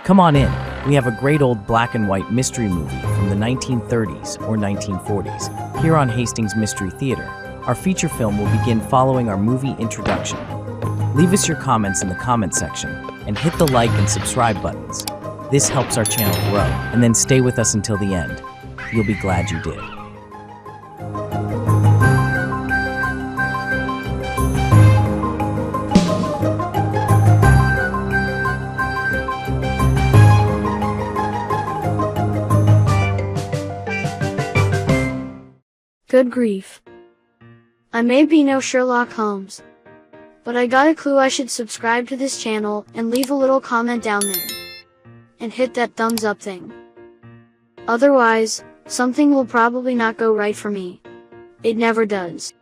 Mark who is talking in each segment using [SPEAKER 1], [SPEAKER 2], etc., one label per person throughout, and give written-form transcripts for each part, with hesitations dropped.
[SPEAKER 1] Come on in. We have a great old black and white mystery movie from the 1930s or 1940s here on Hastings Mystery Theater. Our feature film will begin following our movie introduction. Leave us your comments in the comment section and hit the like and subscribe buttons. This helps our channel grow, and then stay with us until the end. You'll be glad you did.
[SPEAKER 2] Good grief. I may be no Sherlock Holmes, but I got a clue I should subscribe to this channel and leave a little comment down there. And hit that thumbs up thing. Otherwise, something will probably not go right for me. It never does.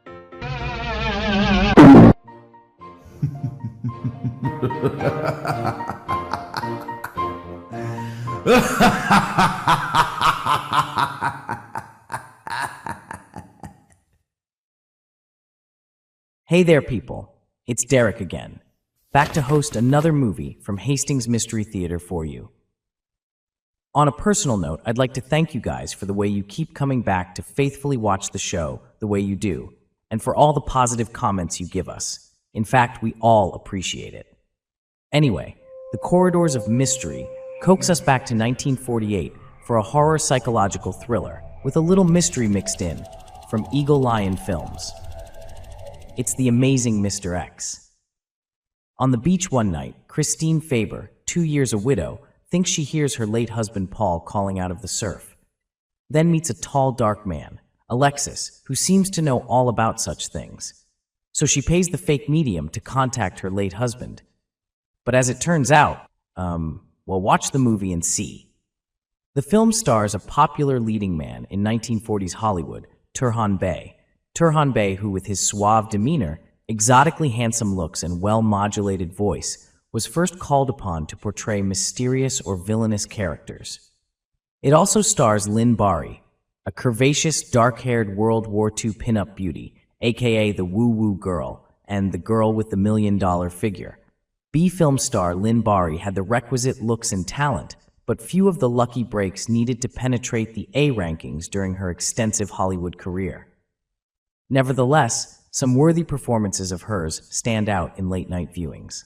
[SPEAKER 1] Hey there, people. It's Derek again, back to host another movie from Hastings Mystery Theater for you. On a personal note, I'd like to thank you guys for the way you keep coming back to faithfully watch the show the way you do, and for all the positive comments you give us. In fact, we all appreciate it. Anyway, The Corridors of Mystery coax us back to 1948 for a horror psychological thriller with a little mystery mixed in from Eagle Lion Films. It's The Amazing Mr. X. On the beach one night, Christine Faber, 2 years a widow, thinks she hears her late husband Paul calling out of the surf. Then meets a tall, dark man, Alexis, who seems to know all about such things. So she pays the fake medium to contact her late husband. But as it turns out, watch the movie and see. The film stars a popular leading man in 1940s Hollywood, Turhan Bey. Turhan Bey, who with his suave demeanor, exotically handsome looks, and well-modulated voice, was first called upon to portray mysterious or villainous characters. It also stars Lynn Bari, a curvaceous, dark-haired World War II pinup beauty, aka the woo-woo girl, and the girl with the $1 million figure. B-film star Lynn Bari had the requisite looks and talent, but few of the lucky breaks needed to penetrate the A rankings during her extensive Hollywood career. Nevertheless, some worthy performances of hers stand out in late-night viewings.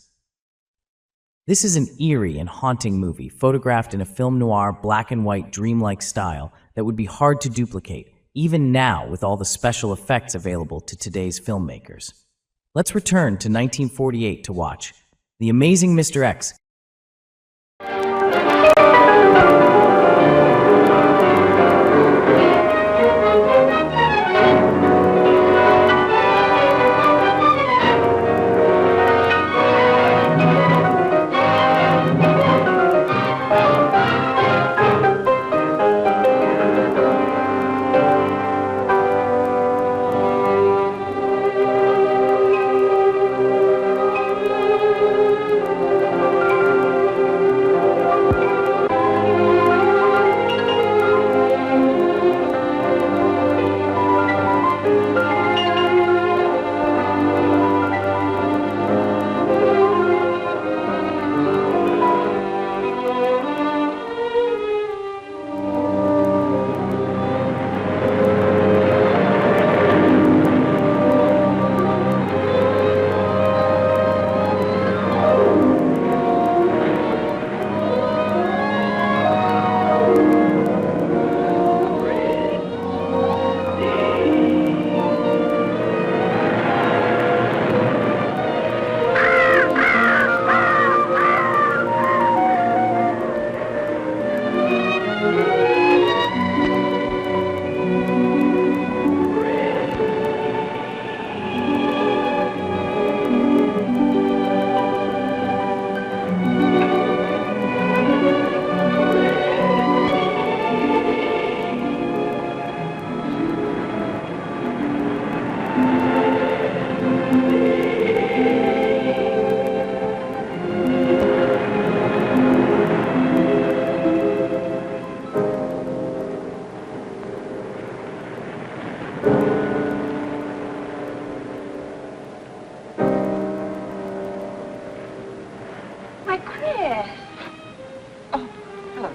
[SPEAKER 1] This is an eerie and haunting movie photographed in a film noir black and white dreamlike style that would be hard to duplicate, even now with all the special effects available to today's filmmakers. Let's return to 1948 to watch The Amazing Mr. X.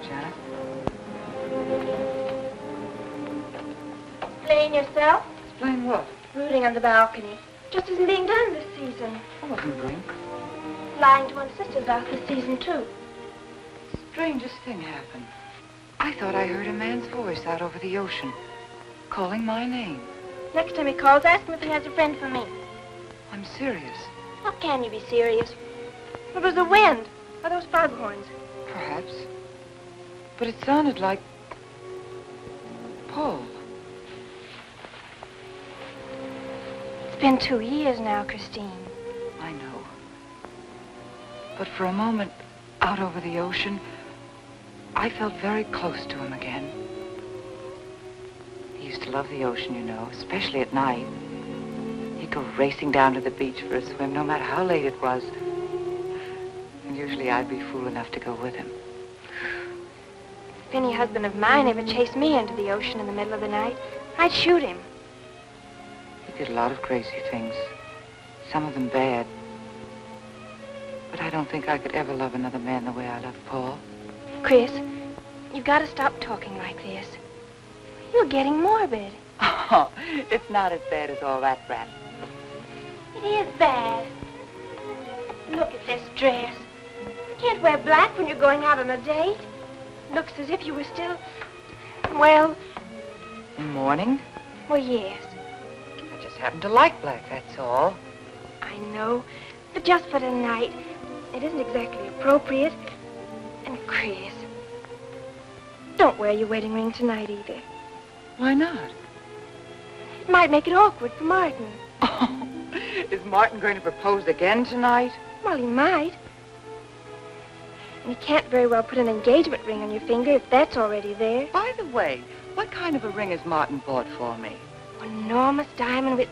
[SPEAKER 3] Janet.
[SPEAKER 4] Playing yourself?
[SPEAKER 3] Explain what?
[SPEAKER 4] Rooting on the balcony. Just isn't being done this season.
[SPEAKER 3] I wasn't drink.
[SPEAKER 4] Flying to one's sister's house this season, too.
[SPEAKER 3] Strangest thing happened. I thought I heard a man's voice out over the ocean, calling my name.
[SPEAKER 4] Next time he calls, ask him if he has a friend for me.
[SPEAKER 3] I'm serious.
[SPEAKER 4] How can you be serious? It was the wind, or those foghorns.
[SPEAKER 3] Perhaps. But it sounded like Paul.
[SPEAKER 4] It's been 2 years now, Christine.
[SPEAKER 3] I know. But for a moment, out over the ocean, I felt very close to him again. He used to love the ocean, you know, especially at night. He'd go racing down to the beach for a swim, no matter how late it was. And usually I'd be fool enough to go with him.
[SPEAKER 4] If any husband of mine ever chased me into the ocean in the middle of the night, I'd shoot him.
[SPEAKER 3] He did a lot of crazy things, some of them bad. But I don't think I could ever love another man the way I loved Paul.
[SPEAKER 4] Chris, you've got to stop talking like this. You're getting morbid.
[SPEAKER 3] Oh, it's not as bad as all that, Brat.
[SPEAKER 4] It is bad. Look at this dress. You can't wear black when you're going out on a date. Looks as if you were still, well...
[SPEAKER 3] In mourning?
[SPEAKER 4] Well, yes.
[SPEAKER 3] I just happen to like black, that's all.
[SPEAKER 4] I know, but just for tonight, it isn't exactly appropriate. And Chris, don't wear your wedding ring tonight either.
[SPEAKER 3] Why not?
[SPEAKER 4] It might make it awkward for Martin.
[SPEAKER 3] Oh, is Martin going to propose again tonight?
[SPEAKER 4] Well, he might. And you can't very well put an engagement ring on your finger if that's already there.
[SPEAKER 3] By the way, what kind of a ring has Martin bought for me?
[SPEAKER 4] An enormous diamond with...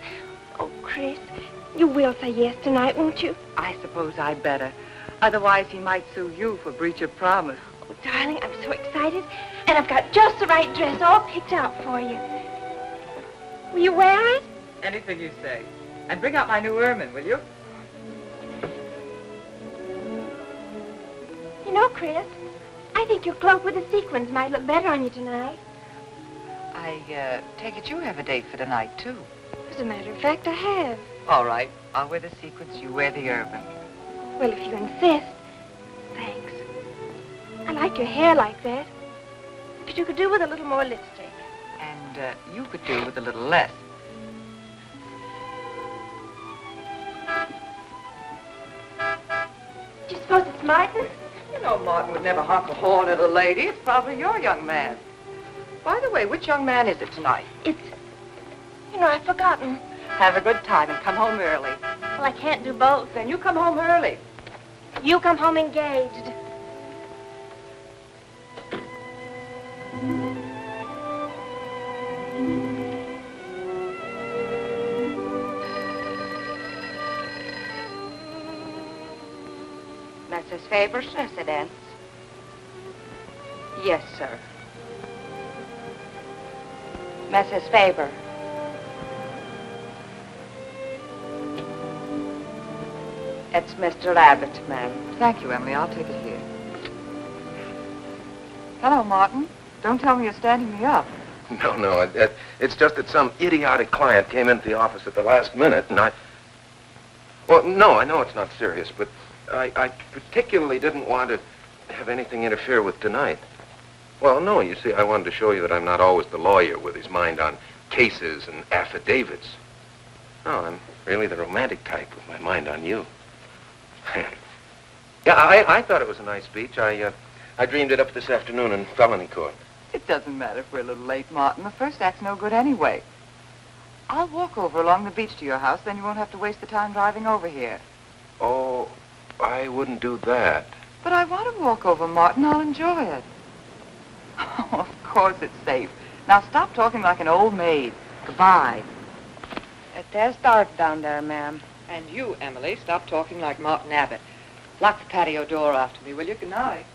[SPEAKER 4] Oh, Chris, you will say yes tonight, won't you?
[SPEAKER 3] I suppose I'd better. Otherwise, he might sue you for breach of promise.
[SPEAKER 4] Oh, darling, I'm so excited. And I've got just the right dress all picked out for you. Will you wear it?
[SPEAKER 3] Anything you say. And bring out my new ermine, will you?
[SPEAKER 4] You know, Chris, I think your cloak with the sequins might look better on you tonight.
[SPEAKER 3] I take it you have a date for tonight, too.
[SPEAKER 4] As a matter of fact, I have.
[SPEAKER 3] All right. I'll wear the sequins, you wear the ermine.
[SPEAKER 4] Well, if you insist. Thanks. I like your hair like that. But you could do with a little more lipstick.
[SPEAKER 3] And you could do with a little less.
[SPEAKER 4] Do you suppose it's Martin?
[SPEAKER 3] You know Martin would never honk a horn at a lady. It's probably your young man. By the way, which young man is it tonight?
[SPEAKER 4] It's... You know, I've forgotten.
[SPEAKER 3] Have a good time and come home early.
[SPEAKER 4] Well, I can't do both.
[SPEAKER 3] Then you come home early.
[SPEAKER 4] You come home engaged.
[SPEAKER 3] Mrs. Faber's residence? Yes, sir. Mrs. Faber. It's Mr. Abbott, ma'am. Thank you, Emily. I'll take it here. Hello, Martin. Don't tell me you're standing me up.
[SPEAKER 5] No. It's just that some idiotic client came into the office at the last minute, and Well, no, I know it's not serious, but I particularly didn't want to have anything interfere with tonight. Well, no, you see, I wanted to show you that I'm not always the lawyer with his mind on cases and affidavits. No, I'm really the romantic type with my mind on you. Yeah, I thought it was a nice speech. I dreamed it up this afternoon in felony court.
[SPEAKER 3] It doesn't matter if we're a little late, Martin. The first act's no good anyway. I'll walk over along the beach to your house, then you won't have to waste the time driving over here.
[SPEAKER 5] Oh, I wouldn't do that.
[SPEAKER 3] But I want to walk over, Martin. I'll enjoy it. Oh, of course it's safe. Now stop talking like an old maid. Goodbye. There's dark down there, ma'am. And you, Emily, stop talking like Martin Abbott. Lock the patio door after me, will you? Good night.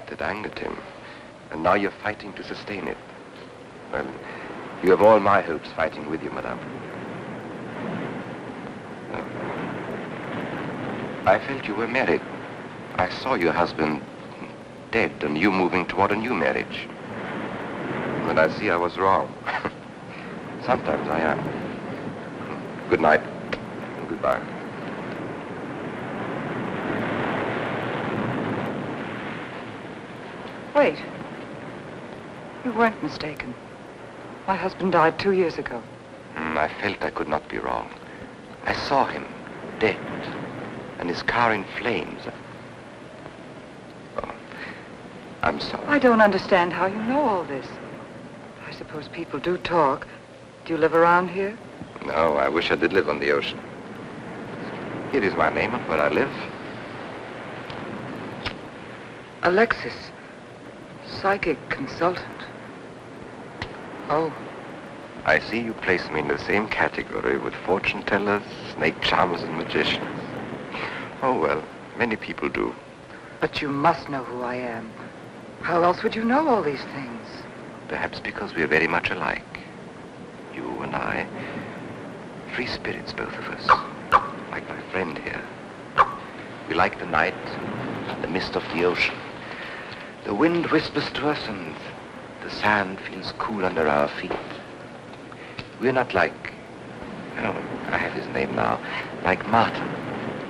[SPEAKER 5] That angered him, and now you're fighting to sustain it. Well, you have all my hopes fighting with you, madame. I felt you were married. I saw your husband dead and you moving toward a new marriage. But I see I was wrong. Sometimes I am. Good night and goodbye.
[SPEAKER 3] Wait. You weren't mistaken. My husband died 2 years ago.
[SPEAKER 5] I felt I could not be wrong. I saw him, dead, and his car in flames. Oh, I'm sorry.
[SPEAKER 3] I don't understand how you know all this. I suppose people do talk. Do you live around here?
[SPEAKER 5] No, I wish I did live on the ocean. Here is my name and where I live.
[SPEAKER 3] Alexis. Psychic consultant. Oh.
[SPEAKER 5] I see you place me in the same category with fortune tellers, snake charmers, and magicians. Oh, well, many people do.
[SPEAKER 3] But you must know who I am. How else would you know all these things?
[SPEAKER 5] Perhaps because we are very much alike. You and I. Free spirits, both of us. Like my friend here. We like the night, the mist of the ocean. The wind whispers to us and the sand feels cool under our feet. We're not like, oh, I have his name now, like Martin.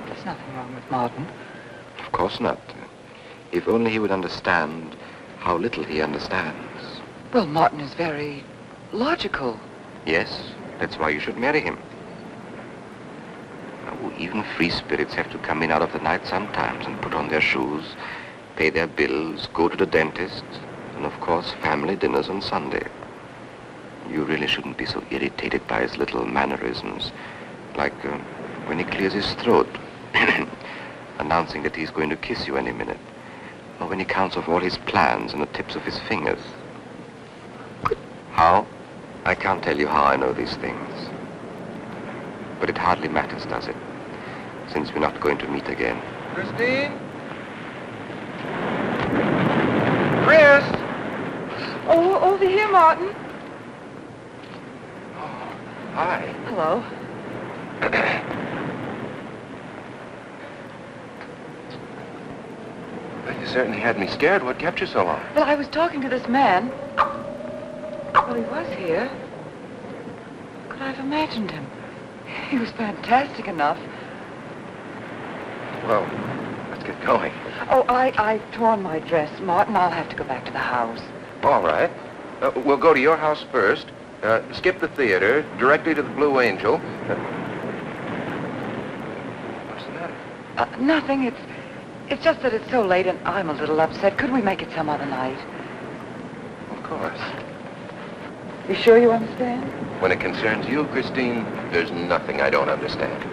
[SPEAKER 3] There's nothing wrong with Martin.
[SPEAKER 5] Of course not. If only he would understand how little he understands.
[SPEAKER 3] Well, Martin is very logical.
[SPEAKER 5] Yes, that's why you should marry him. Oh, even free spirits have to come in out of the night sometimes and put on their shoes, pay their bills, go to the dentist, and of course family dinners on Sunday. You really shouldn't be so irritated by his little mannerisms, like when he clears his throat, announcing that he's going to kiss you any minute, or when he counts off all his plans on the tips of his fingers. How? I can't tell you how I know these things. But it hardly matters, does it? Since we're not going to meet again.
[SPEAKER 6] Christine? Chris!
[SPEAKER 3] Oh, over here, Martin.
[SPEAKER 5] Oh, hi.
[SPEAKER 3] Hello.
[SPEAKER 5] Well, you certainly had me scared. What kept you so long?
[SPEAKER 3] Well, I was talking to this man. Well, he was here. Could I have imagined him? He was fantastic enough.
[SPEAKER 5] Well, let's get going.
[SPEAKER 3] Oh, I've torn my dress, Martin. I'll have to go back to the house.
[SPEAKER 5] All right. We'll go to your house first, skip the theater, directly to the Blue Angel. What's the matter?
[SPEAKER 3] Nothing. It's just that it's so late and I'm a little upset. Could we make it some other night?
[SPEAKER 5] Of course.
[SPEAKER 3] You sure you understand?
[SPEAKER 5] When it concerns you, Christine, there's nothing I don't understand.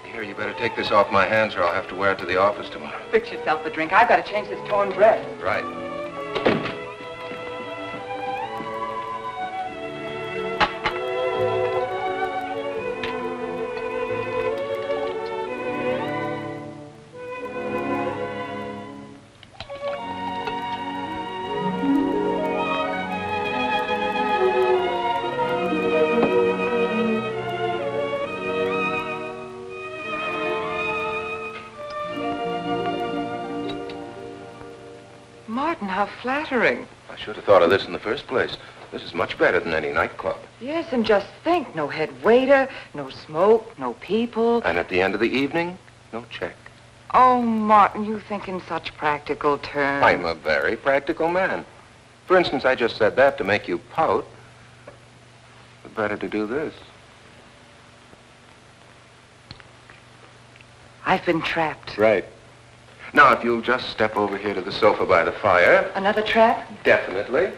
[SPEAKER 5] Here, you better take this off my hands or I'll have to wear it to the office tomorrow.
[SPEAKER 3] Fix yourself a drink. I've got to change this torn dress.
[SPEAKER 5] Right.
[SPEAKER 3] Martin, how flattering.
[SPEAKER 5] I should have thought of this in the first place. This is much better than any nightclub.
[SPEAKER 3] Yes, and just think, no head waiter, no smoke, no people.
[SPEAKER 5] And at the end of the evening, no check.
[SPEAKER 3] Oh, Martin, you think in such practical terms.
[SPEAKER 5] I'm a very practical man. For instance, I just said that to make you pout. But better to do this.
[SPEAKER 3] I've been trapped.
[SPEAKER 5] Right. Now, if you'll just step over here to the sofa by the fire.
[SPEAKER 3] Another trap?
[SPEAKER 5] Definitely.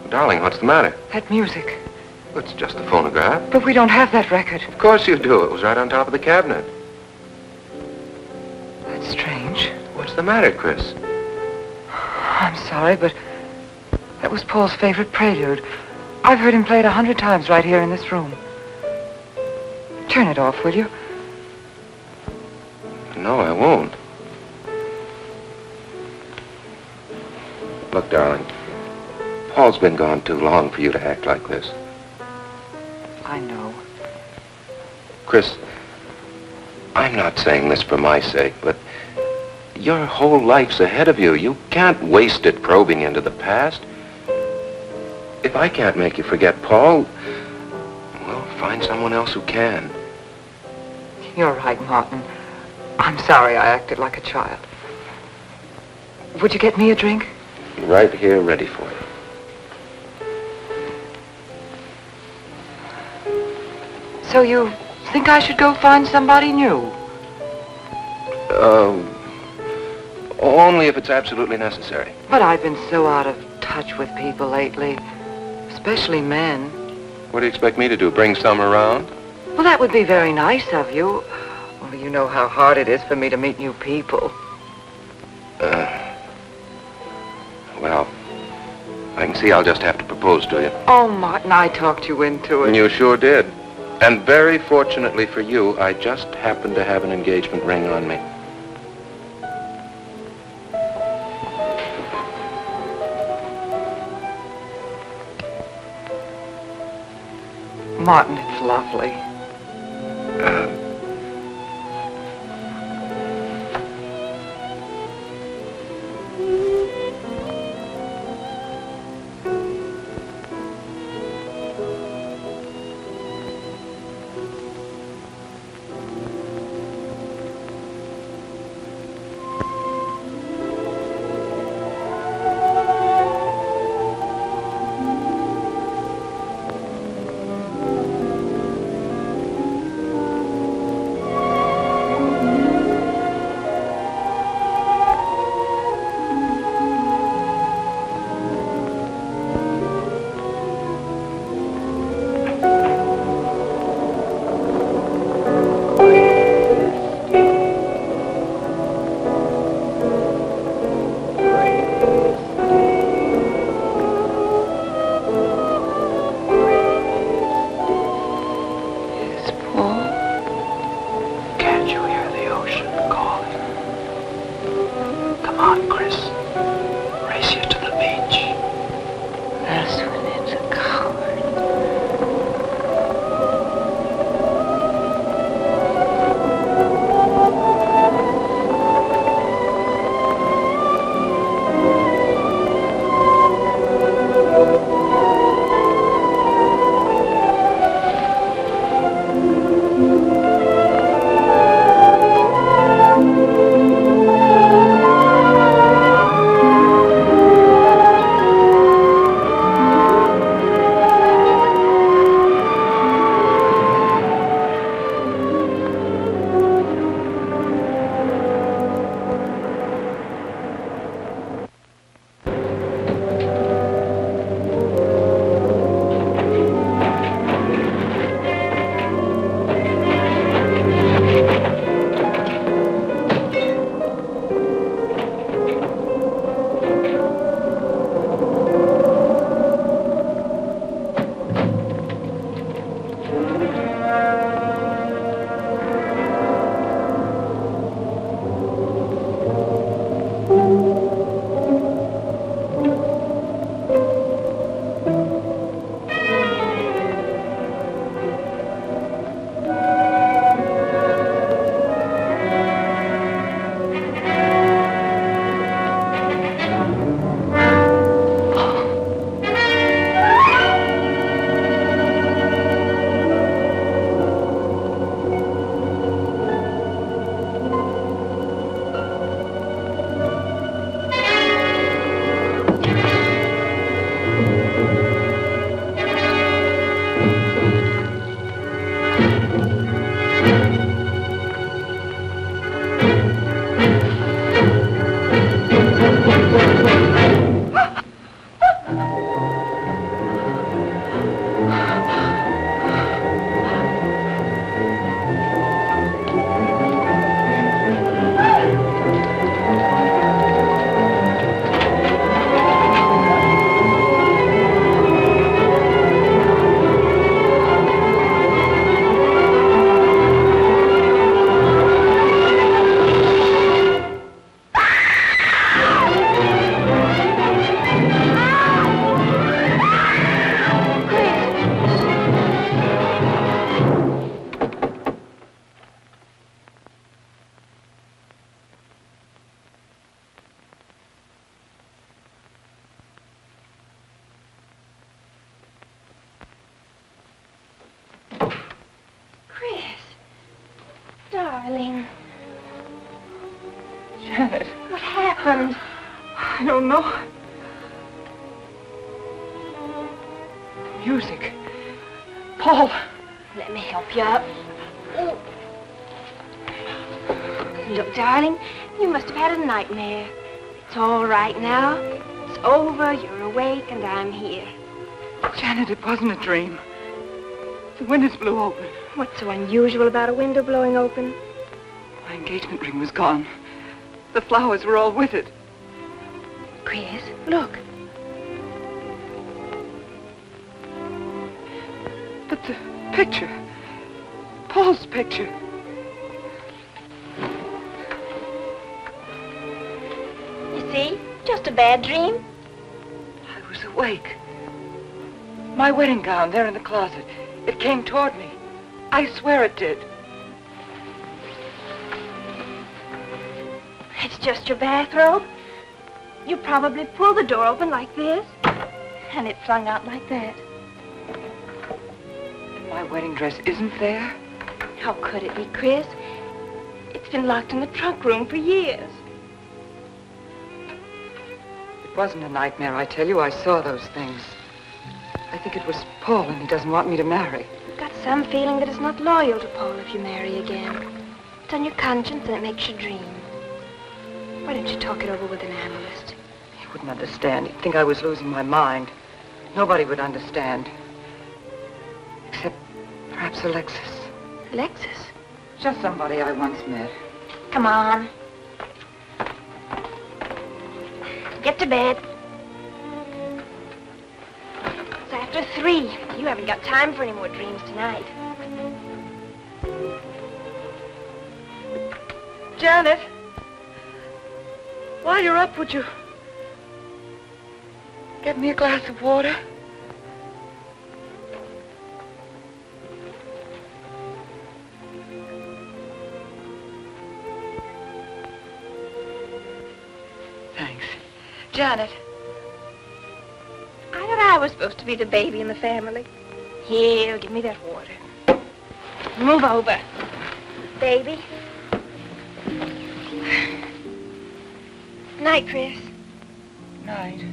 [SPEAKER 5] Darling, what's the matter?
[SPEAKER 3] That music.
[SPEAKER 5] It's just a phonograph.
[SPEAKER 3] But we don't have that record.
[SPEAKER 5] Of course you do. It was right on top of the cabinet.
[SPEAKER 3] That's strange.
[SPEAKER 5] What's the matter, Chris?
[SPEAKER 3] I'm sorry, but that was Paul's favorite prelude. I've heard him play it 100 times right here in this room. Turn it off, will you?
[SPEAKER 5] No, I won't. Look, darling. Paul's been gone too long for you to act like this.
[SPEAKER 3] I know.
[SPEAKER 5] Chris, I'm not saying this for my sake, but your whole life's ahead of you. You can't waste it probing into the past. If I can't make you forget Paul, well, find someone else who can.
[SPEAKER 3] You're right, Martin. I'm sorry I acted like a child. Would you get me a drink?
[SPEAKER 5] Right here, ready for you.
[SPEAKER 3] So you think I should go find somebody new?
[SPEAKER 5] Only if it's absolutely necessary.
[SPEAKER 3] But I've been so out of touch with people lately, especially men.
[SPEAKER 5] What do you expect me to do, bring some around?
[SPEAKER 3] Well, that would be very nice of you. Only you know how hard it is for me to meet new people.
[SPEAKER 5] Well, I can see I'll just have to propose to you.
[SPEAKER 3] Oh, Martin, I talked you into it.
[SPEAKER 5] And you sure did. And very fortunately for you, I just happened to have an engagement ring on me.
[SPEAKER 3] Martin, it's lovely.
[SPEAKER 4] darling.
[SPEAKER 3] Janet,
[SPEAKER 4] What happened?
[SPEAKER 3] I don't know. Music. Paul.
[SPEAKER 4] Let me help you up. Oh. Look, darling, you must have had a nightmare. It's all right now. It's over, you're awake, and I'm here.
[SPEAKER 3] Janet, it wasn't a dream. The windows blew open.
[SPEAKER 4] What's so unusual about a window blowing open?
[SPEAKER 3] My engagement ring was gone. The flowers were all with it.
[SPEAKER 4] Chris, look.
[SPEAKER 3] But the picture. Paul's picture.
[SPEAKER 4] You see? Just a bad dream.
[SPEAKER 3] I was awake. My wedding gown there in the closet. It came toward me. I swear it did.
[SPEAKER 4] It's just your bathrobe. You probably pulled the door open like this, and it flung out like that.
[SPEAKER 3] And my wedding dress isn't there?
[SPEAKER 4] How could it be, Chris? It's been locked in the trunk room for years.
[SPEAKER 3] It wasn't a nightmare, I tell you. I saw those things. I think it was Paul, and he doesn't want me to marry.
[SPEAKER 4] I've got some feeling that it's not loyal to Paul if you marry again. It's on your conscience and it makes you dream. Why don't you talk it over with an analyst?
[SPEAKER 3] He wouldn't understand. He'd think I was losing my mind. Nobody would understand. Except perhaps Alexis.
[SPEAKER 4] Alexis?
[SPEAKER 3] Just somebody I once met.
[SPEAKER 4] Come on. Get to bed. It's after 3. You haven't got time for any more dreams tonight.
[SPEAKER 3] Janet! While you're up, would you get me a glass of water? Thanks. Janet.
[SPEAKER 4] I thought I was supposed to be the baby in the family. Here, give me that water. Move over. Baby. Night, Chris.
[SPEAKER 3] Night.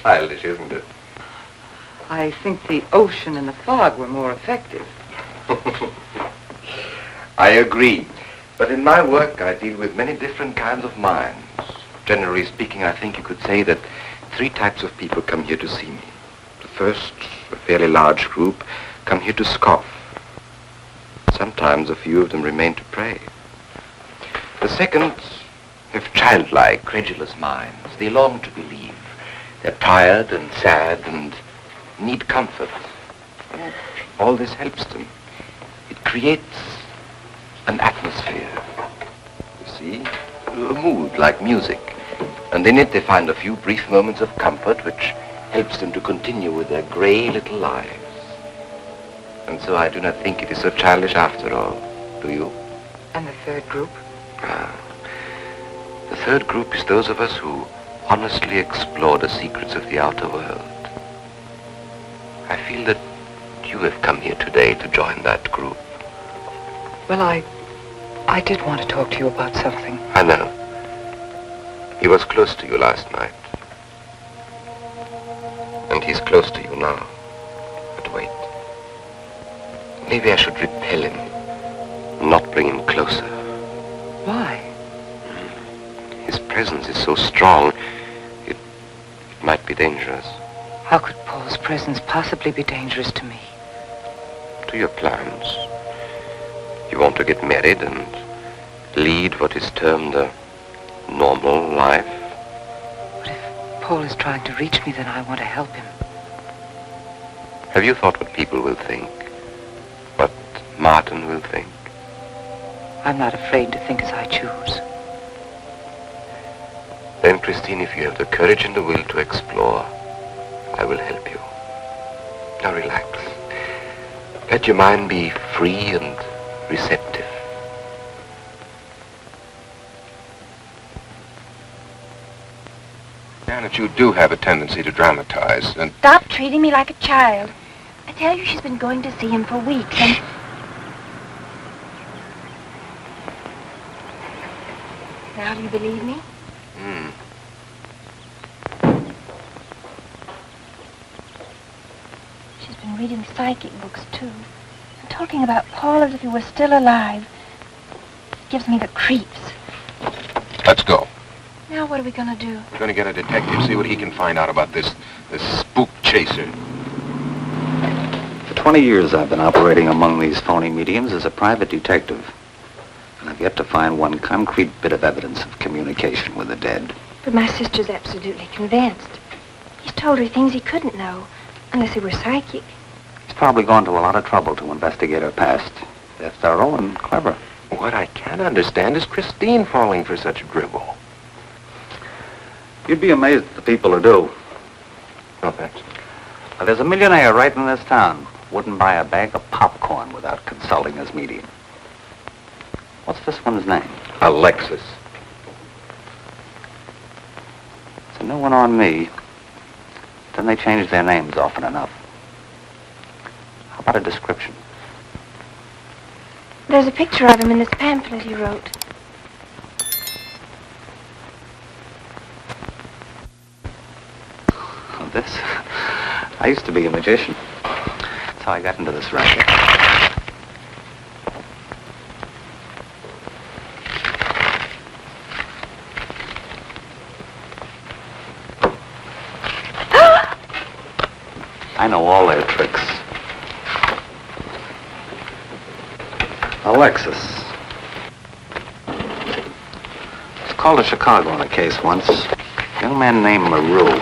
[SPEAKER 5] Childish, isn't it?
[SPEAKER 3] I think the ocean and the fog were more effective.
[SPEAKER 5] I agree. But in my work, I deal with many different kinds of minds. Generally speaking, I think you could say that 3 types of people come here to see me. The first, a fairly large group, come here to scoff. Sometimes a few of them remain to pray. The second have childlike, credulous minds. They long to believe. They're tired and sad and need comfort. All this helps them. It creates an atmosphere. You see? A mood like music. And in it they find a few brief moments of comfort which helps them to continue with their grey little lives. And so I do not think it is so childish after all. Do you?
[SPEAKER 3] And the third group?
[SPEAKER 5] The third group is those of us who honestly explore the secrets of the outer world. I feel that you have come here today to join that group.
[SPEAKER 3] Well, I did want to talk to you about something.
[SPEAKER 5] I know. He was close to you last night. And he's close to you now. But wait. Maybe I should repel him, not bring him closer.
[SPEAKER 3] Why?
[SPEAKER 5] His presence is so strong, it might be dangerous.
[SPEAKER 3] How could Paul's presence possibly be dangerous to me?
[SPEAKER 5] To your plans. You want to get married and lead what is termed a normal life.
[SPEAKER 3] But if Paul is trying to reach me, then I want to help him.
[SPEAKER 5] Have you thought what people will think? What Martin will think?
[SPEAKER 3] I'm not afraid to think as I choose.
[SPEAKER 5] Then, Christine, if you have the courage and the will to explore, I will help you. Now relax. Let your mind be free and receptive. Janet, you do have a tendency to dramatize, and...
[SPEAKER 4] Stop treating me like a child. I tell you, she's been going to see him for weeks, and... Now do you believe me? She's been reading psychic books, too. And talking about Paul as if he were still alive. It gives me the creeps.
[SPEAKER 5] Let's go.
[SPEAKER 4] Now what are we going to do?
[SPEAKER 5] We're going to get a detective, see what he can find out about this spook chaser.
[SPEAKER 7] For 20 years I've been operating among these phony mediums as a private detective. And I've yet to find one concrete bit of evidence of communication with the dead.
[SPEAKER 4] But my sister's absolutely convinced. He's told her things he couldn't know, unless he were psychic.
[SPEAKER 7] He's probably gone to a lot of trouble to investigate her past. They're thorough and clever.
[SPEAKER 5] What I can't understand is Christine falling for such drivel.
[SPEAKER 7] You'd be amazed at the people who do.
[SPEAKER 5] No, thanks.
[SPEAKER 7] Now, there's a millionaire right in this town. Wouldn't buy a bag of popcorn without consulting his medium. What's this one's name?
[SPEAKER 5] Alexis.
[SPEAKER 7] It's a new one on me. Then they change their names often enough. How about a description?
[SPEAKER 4] There's a picture of him in this pamphlet he wrote.
[SPEAKER 7] Oh, this? I used to be a magician. That's how I got into this racket. I know all their tricks. Alexis. I was called to Chicago on a case once. A young man named Maru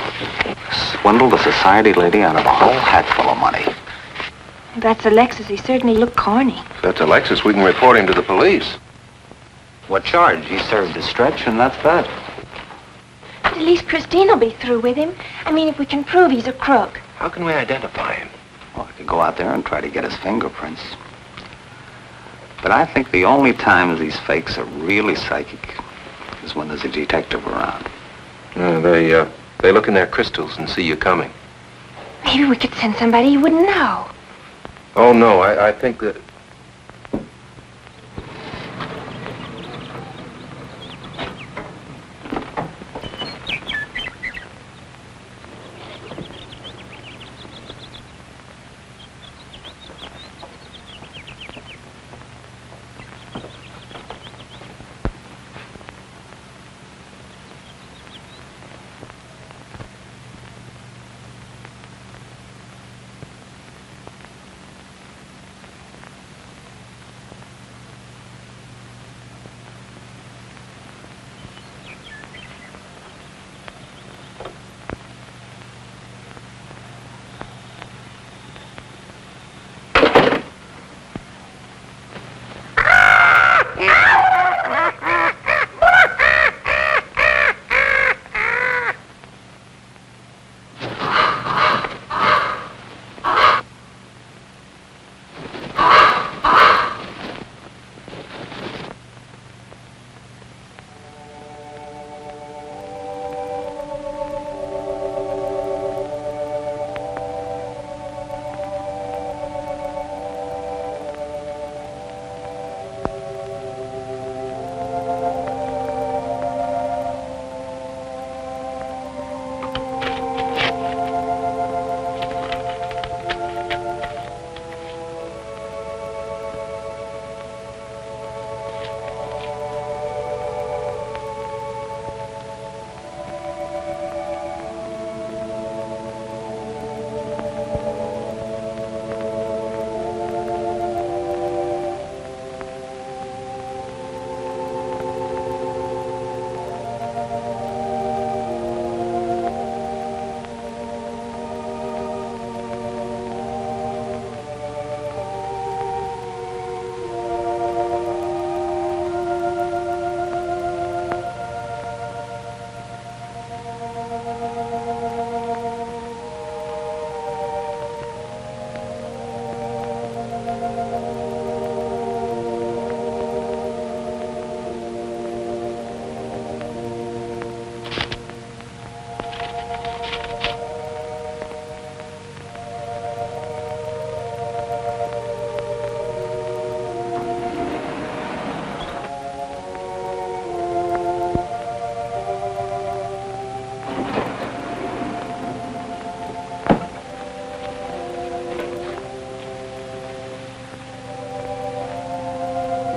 [SPEAKER 7] swindled a society lady out of a whole hatful of money.
[SPEAKER 4] That's Alexis. He certainly looked corny.
[SPEAKER 5] If that's Alexis, we can report him to the police.
[SPEAKER 7] What charge? He served his stretch, and that's that.
[SPEAKER 4] But at least Christine will be through with him. I mean, if we can prove he's a crook.
[SPEAKER 5] How can we identify him?
[SPEAKER 7] Well, I could go out there and try to get his fingerprints. But I think the only times these fakes are really psychic is when there's a detective around.
[SPEAKER 5] They look in their crystals and see you coming.
[SPEAKER 4] Maybe we could send somebody you wouldn't know.
[SPEAKER 5] Oh, no, I think that...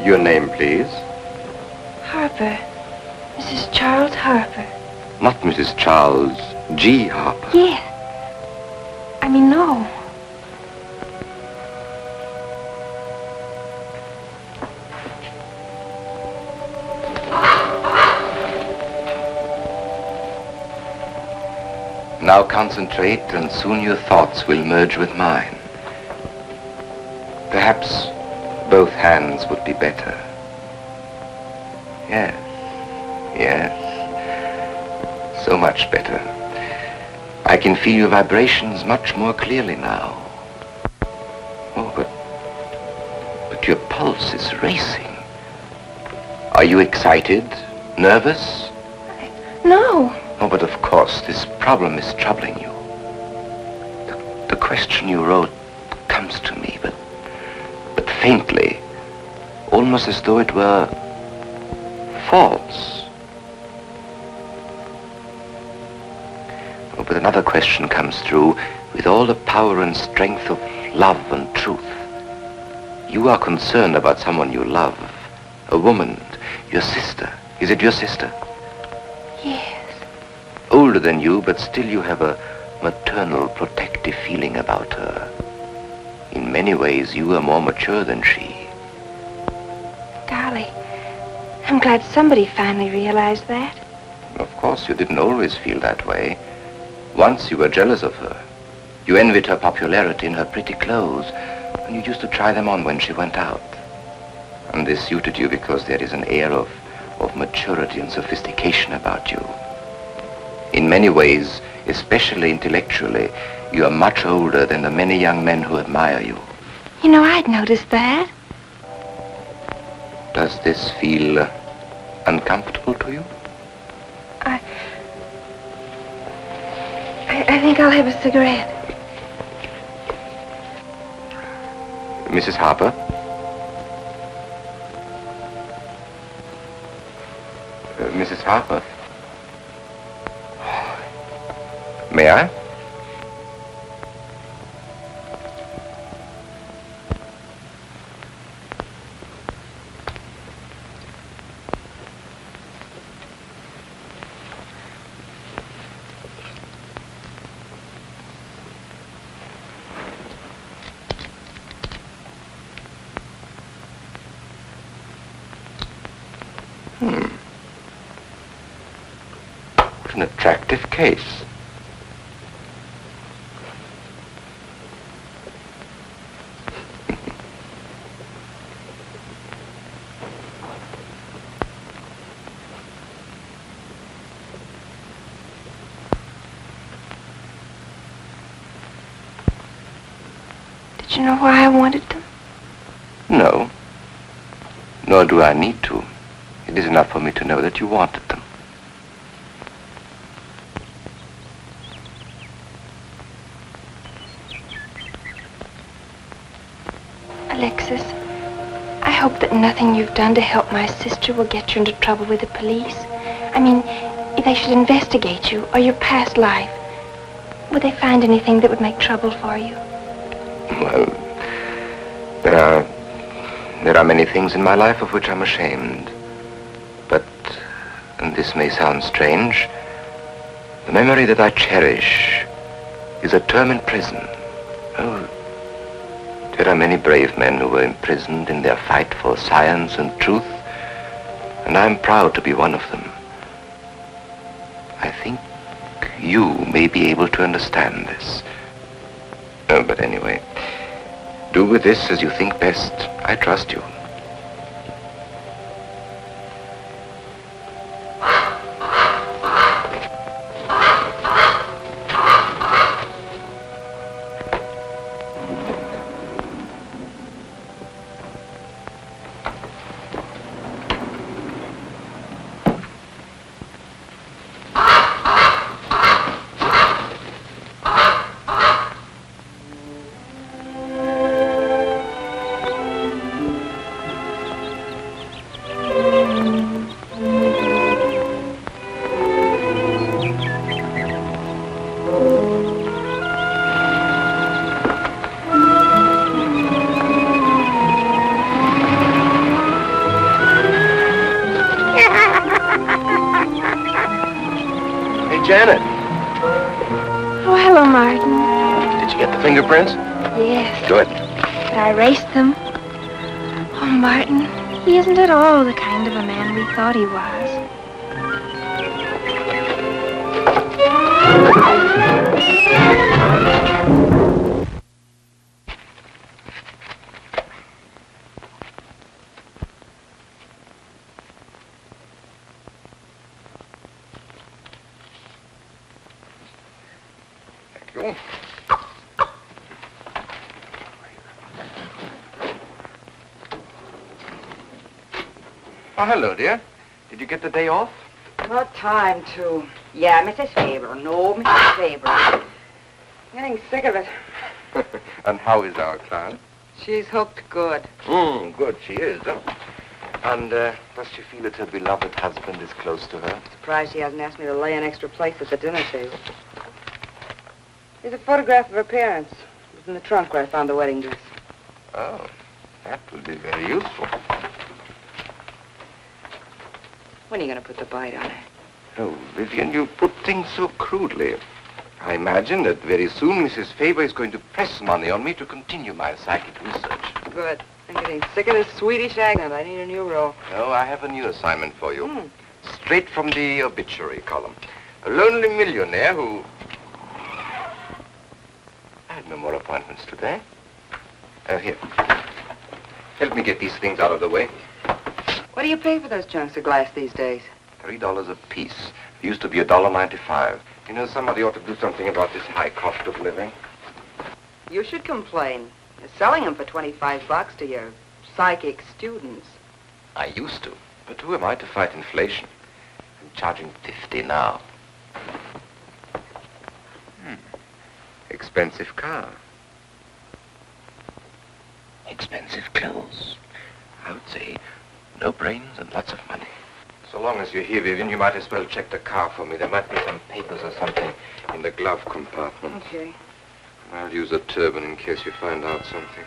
[SPEAKER 5] Your name, please?
[SPEAKER 4] Harper. Mrs. Charles Harper.
[SPEAKER 5] Not Mrs. Charles G. Harper.
[SPEAKER 4] Yeah. I mean, no.
[SPEAKER 5] Now concentrate, and soon your thoughts will merge with mine. Perhaps both hands would be better. Yes, yes. So much better. I can feel your vibrations much more clearly now. Oh, but your pulse is racing. Are you excited? Nervous?
[SPEAKER 4] No.
[SPEAKER 5] Oh, but of course, this problem is troubling you. The question you wrote comes to me, but faintly, almost as though it were false. Oh, but another question comes through with all the power and strength of love and truth. You are concerned about someone you love, a woman, your sister. Is it your sister?
[SPEAKER 4] Yes.
[SPEAKER 5] Older than you, but still you have a maternal, protective feeling about her. In many ways, you are more mature than she.
[SPEAKER 4] Golly, I'm glad somebody finally realized that.
[SPEAKER 5] Of course, you didn't always feel that way. Once you were jealous of her. You envied her popularity in her pretty clothes, and you used to try them on when she went out. And this suited you because there is an air of maturity and sophistication about you. In many ways, especially intellectually, you are much older than the many young men who admire you.
[SPEAKER 4] You know, I'd noticed that.
[SPEAKER 5] Does this feel uncomfortable to you?
[SPEAKER 4] I think I'll have a cigarette.
[SPEAKER 5] Mrs. Harper? Mrs. Harper? May I? What an attractive case.
[SPEAKER 4] Did you know why I wanted them?
[SPEAKER 5] No. Nor do I need to. It is enough for me to know that you wanted them.
[SPEAKER 4] Alexis, I hope that nothing you've done to help my sister will get you into trouble with the police. I mean, if they should investigate you or your past life, would they find anything that would make trouble for you?
[SPEAKER 5] Well, there are many things in my life of which I'm ashamed. But, and this may sound strange, the memory that I cherish is a term in prison. Oh, there are many brave men who were imprisoned in their fight for science and truth, and I'm proud to be one of them. I think you may be able to understand this. But anyway, do with this as you think best. I trust you. Janet.
[SPEAKER 4] Oh, hello, Martin.
[SPEAKER 5] Did you get the fingerprints?
[SPEAKER 4] Yes.
[SPEAKER 5] Good.
[SPEAKER 4] But I erased them. Oh, Martin, he isn't at all the kind of a man we thought he was.
[SPEAKER 5] Oh, hello, dear. Did you get the day off?
[SPEAKER 3] What time to? Yeah, Mrs. Faber. No, Mrs. Faber. I'm getting sick of it.
[SPEAKER 5] And how is our client?
[SPEAKER 3] She's hooked good.
[SPEAKER 5] Good, she is. Huh? And does she feel that her beloved husband is close to her?
[SPEAKER 3] Surprised she hasn't asked me to lay an extra place at the dinner table. Here's a photograph of her parents. It was in the trunk where I found the wedding dress.
[SPEAKER 5] Oh, that will be very useful.
[SPEAKER 3] When are you going to put the bite on her?
[SPEAKER 5] Oh, Vivian, you put things so crudely. I imagine that very soon Mrs. Faber is going to press money on me to continue my psychic research.
[SPEAKER 3] Good. I'm getting sick of this Swedish accent. I need a new role.
[SPEAKER 5] No, I have a new assignment for you. Straight from the obituary column. A lonely millionaire who... I had no more appointments today. Here. Help me get these things out of the way.
[SPEAKER 3] What do you pay for those chunks of glass these days?
[SPEAKER 5] $3 a piece. It used to be $1.95. You know, somebody ought to do something about this high cost of living.
[SPEAKER 3] You should complain. You're selling them for $25 to your psychic students.
[SPEAKER 5] I used to. But who am I to fight inflation? I'm charging $50 now. Expensive car. Expensive clothes. I would say no brains and lots of money. So long as you're here, Vivian, you might as well check the car for me. There might be some papers or something in the glove compartment.
[SPEAKER 3] Okay.
[SPEAKER 5] I'll use a turban in case you find out something.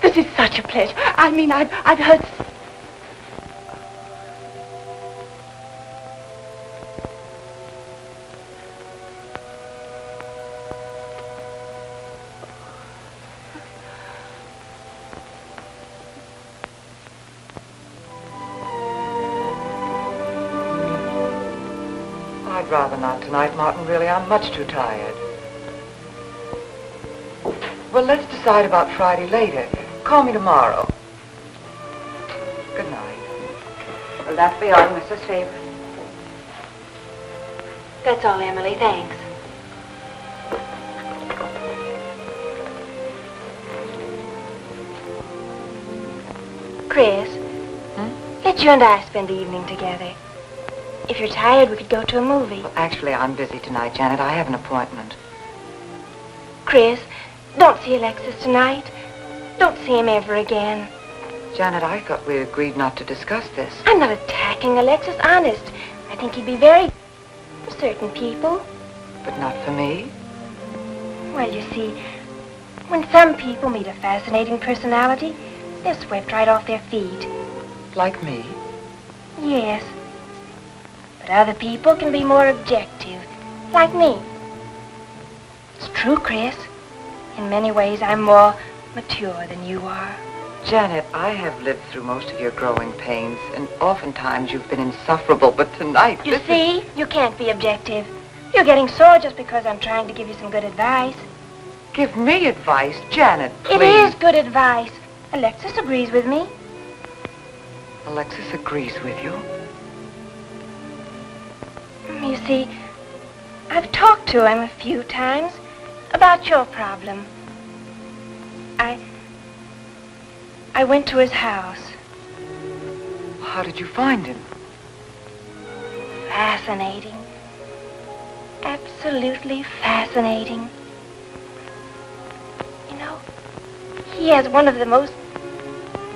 [SPEAKER 4] This is such a pleasure. I mean, I've heard...
[SPEAKER 3] I'd rather not tonight, Martin, really. I'm much too tired. Well, let's decide about Friday later. Call me tomorrow. Good night. Will that be all, Mrs. Faber?
[SPEAKER 4] That's all, Emily. Thanks. Chris, let you and I spend the evening together. If you're tired, we could go to a movie.
[SPEAKER 3] Well, actually, I'm busy tonight, Janet. I have an appointment.
[SPEAKER 4] Chris, don't see Alexis tonight. Don't see him ever again.
[SPEAKER 3] Janet, I thought we agreed not to discuss this.
[SPEAKER 4] I'm not attacking Alexis, honest. I think he'd be very for certain people.
[SPEAKER 3] But not for me.
[SPEAKER 4] Well, you see, when some people meet a fascinating personality, they're swept right off their feet.
[SPEAKER 3] Like me?
[SPEAKER 4] Yes. But other people can be more objective, like me. It's true, Chris. In many ways, I'm more mature than you are.
[SPEAKER 3] Janet, I have lived through most of your growing pains, and oftentimes you've been insufferable, but tonight...
[SPEAKER 4] You see, you can't be objective. You're getting sore just because I'm trying to give you some good advice.
[SPEAKER 3] Give me advice, Janet, please.
[SPEAKER 4] It is good advice. Alexis agrees with me.
[SPEAKER 3] Alexis agrees with you.
[SPEAKER 4] You see, I've talked to him a few times about your problem. I went to his house.
[SPEAKER 3] How did you find him?
[SPEAKER 4] Fascinating. Absolutely fascinating. You know, he has one of the most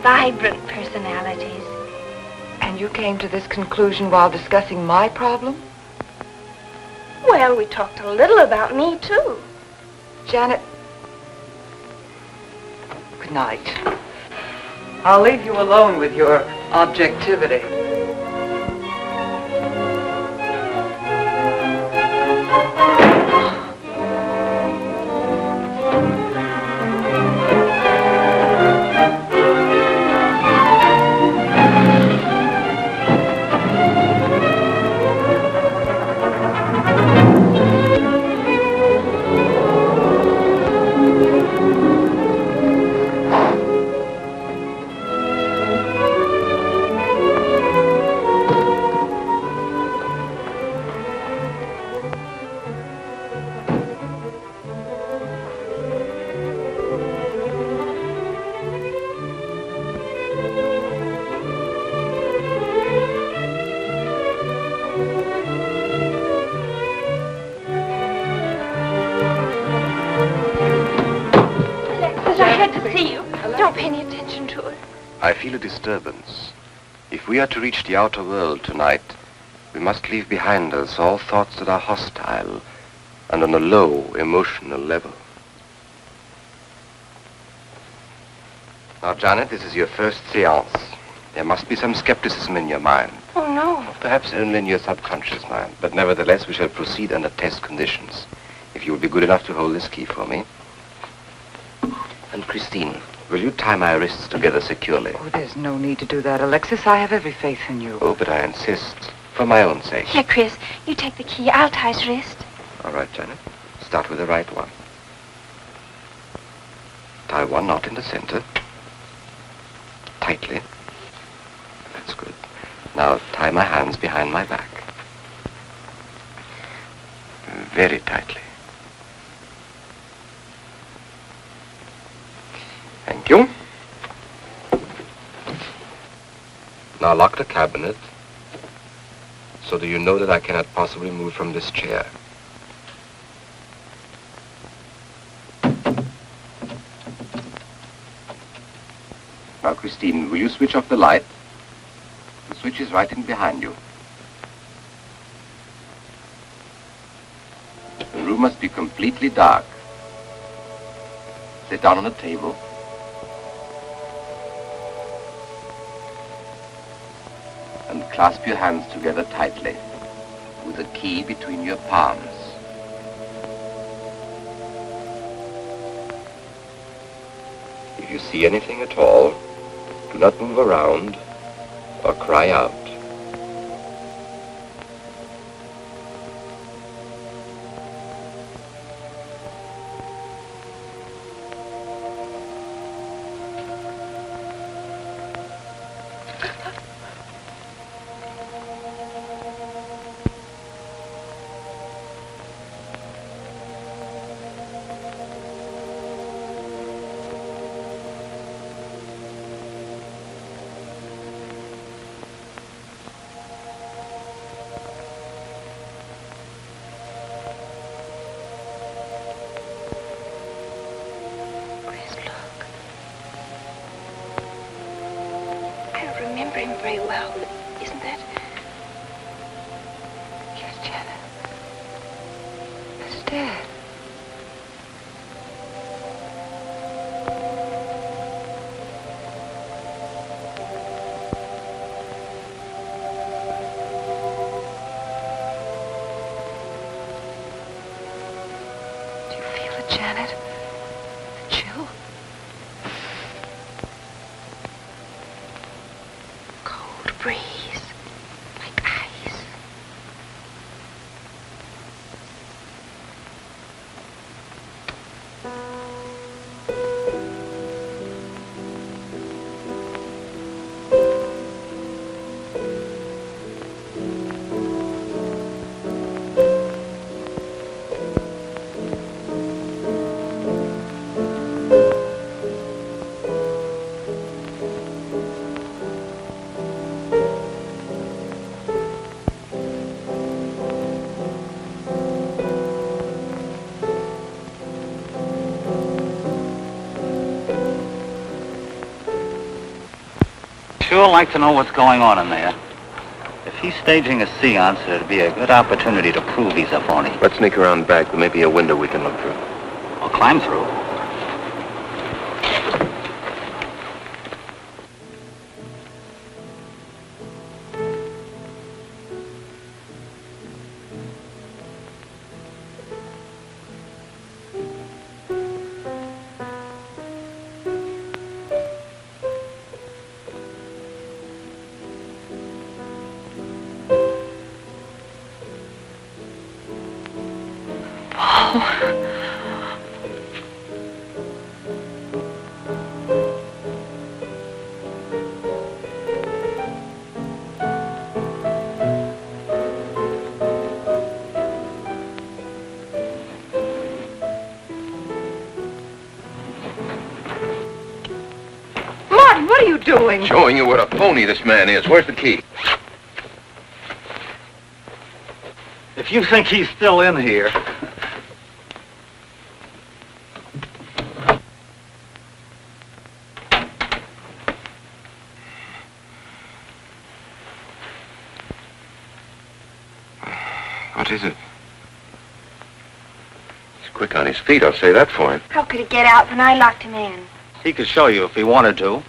[SPEAKER 4] vibrant personalities.
[SPEAKER 3] And you came to this conclusion while discussing my problem?
[SPEAKER 4] Well, we talked a little about me, too.
[SPEAKER 3] Janet, good night. I'll leave you alone with your objectivity.
[SPEAKER 5] I feel a disturbance. If we are to reach the outer world tonight, we must leave behind us all thoughts that are hostile and on a low emotional level. Now, Janet, this is your first séance. There must be some skepticism in your mind.
[SPEAKER 4] Oh, no.
[SPEAKER 5] Perhaps only in your subconscious mind, but nevertheless we shall proceed under test conditions. If you will be good enough to hold this key for me. And Christine, will you tie my wrists together securely?
[SPEAKER 3] Oh, there's no need to do that, Alexis. I have every faith in you.
[SPEAKER 5] Oh, but I insist, for my own sake.
[SPEAKER 4] Here, Chris, you take the key. I'll tie his wrist.
[SPEAKER 5] All right, Janet. Start with the right one. Tie one knot in the center. Tightly. That's good. Now tie my hands behind my back. Very tightly. Thank you. Now lock the cabinet. So do you know that I cannot possibly move from this chair? Now, Christine, will you switch off the light? The switch is right in behind you. The room must be completely dark. Sit down on a table. And clasp your hands together tightly, with the key between your palms. If you see anything at all, do not move around or cry out.
[SPEAKER 4] Very well, isn't that?
[SPEAKER 3] Yes, Janet. That's Dad. Do you feel it, Janet? The chill? Breeze, like ice.
[SPEAKER 7] sure like to know what's going on in there. If he's staging a séance, it'd be a good opportunity to prove he's a phony.
[SPEAKER 5] Let's sneak around the back. There may be a window we can look through.
[SPEAKER 7] Or climb through.
[SPEAKER 3] What are you doing?
[SPEAKER 5] Showing you what a phony this man is. Where's the key?
[SPEAKER 7] If you think he's still in here...
[SPEAKER 5] What is it? He's quick on his feet, I'll say that for him.
[SPEAKER 4] How could he get out when I locked him in?
[SPEAKER 7] He could show you if he wanted to.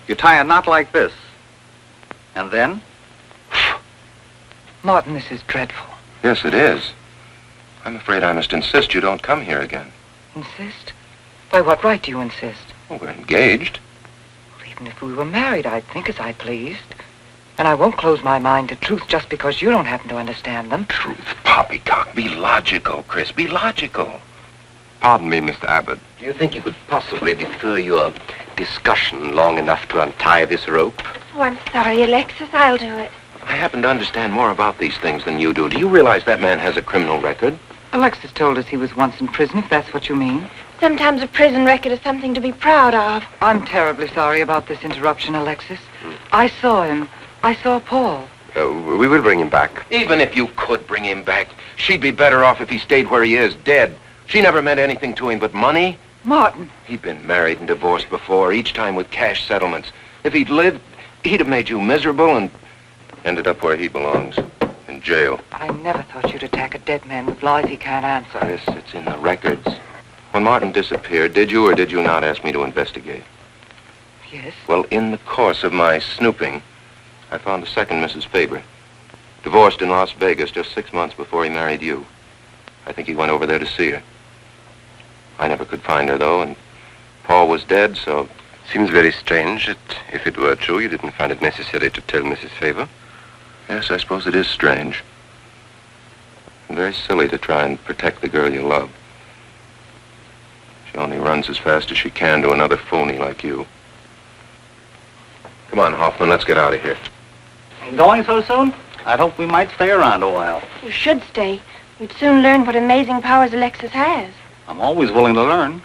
[SPEAKER 7] You tie a knot like this. And then?
[SPEAKER 3] Martin, this is dreadful.
[SPEAKER 5] Yes, it is. I'm afraid I must insist you don't come here again.
[SPEAKER 3] Insist? By what right do you insist?
[SPEAKER 5] Well, we're engaged.
[SPEAKER 3] Well, even if we were married, I'd think as I pleased. And I won't close my mind to truth just because you don't happen to understand them.
[SPEAKER 5] Truth, poppycock. Be logical, Chris. Be logical.
[SPEAKER 8] Pardon me, Mr. Abbott. Do you think you could possibly defer your discussion long enough to untie this rope?
[SPEAKER 4] Oh, I'm sorry, Alexis. I'll do it.
[SPEAKER 5] I happen to understand more about these things than you do. Do you realize that man has a criminal record?
[SPEAKER 3] Alexis told us he was once in prison, if that's what you mean.
[SPEAKER 4] Sometimes a prison record is something to be proud of.
[SPEAKER 3] I'm terribly sorry about this interruption, Alexis. I saw him. I saw Paul.
[SPEAKER 8] We will bring him back.
[SPEAKER 5] Even if you could bring him back, she'd be better off if he stayed where he is, dead. She never meant anything to him but money.
[SPEAKER 3] Martin.
[SPEAKER 5] He'd been married and divorced before, each time with cash settlements. If he'd lived, he'd have made you miserable and ended up where he belongs, in jail.
[SPEAKER 3] I never thought you'd attack a dead man with lies he can't answer.
[SPEAKER 5] Yes, it's in the records. When Martin disappeared, did you or did you not ask me to investigate?
[SPEAKER 3] Yes.
[SPEAKER 5] Well, in the course of my snooping, I found a second Mrs. Faber, divorced in Las Vegas just 6 months before he married you. I think he went over there to see her. I never could find her, though, and Paul was dead, so...
[SPEAKER 8] Seems very strange that if it were true, you didn't find it necessary to tell Mrs. Faber.
[SPEAKER 5] Yes, I suppose it is strange. And very silly to try and protect the girl you love. She only runs as fast as she can to another phony like you. Come on, Hoffman, let's get out of here.
[SPEAKER 7] Going so soon? I'd hope we might stay around a while.
[SPEAKER 4] You should stay. You'd soon learn what amazing powers Alexis has.
[SPEAKER 7] I'm always willing to learn.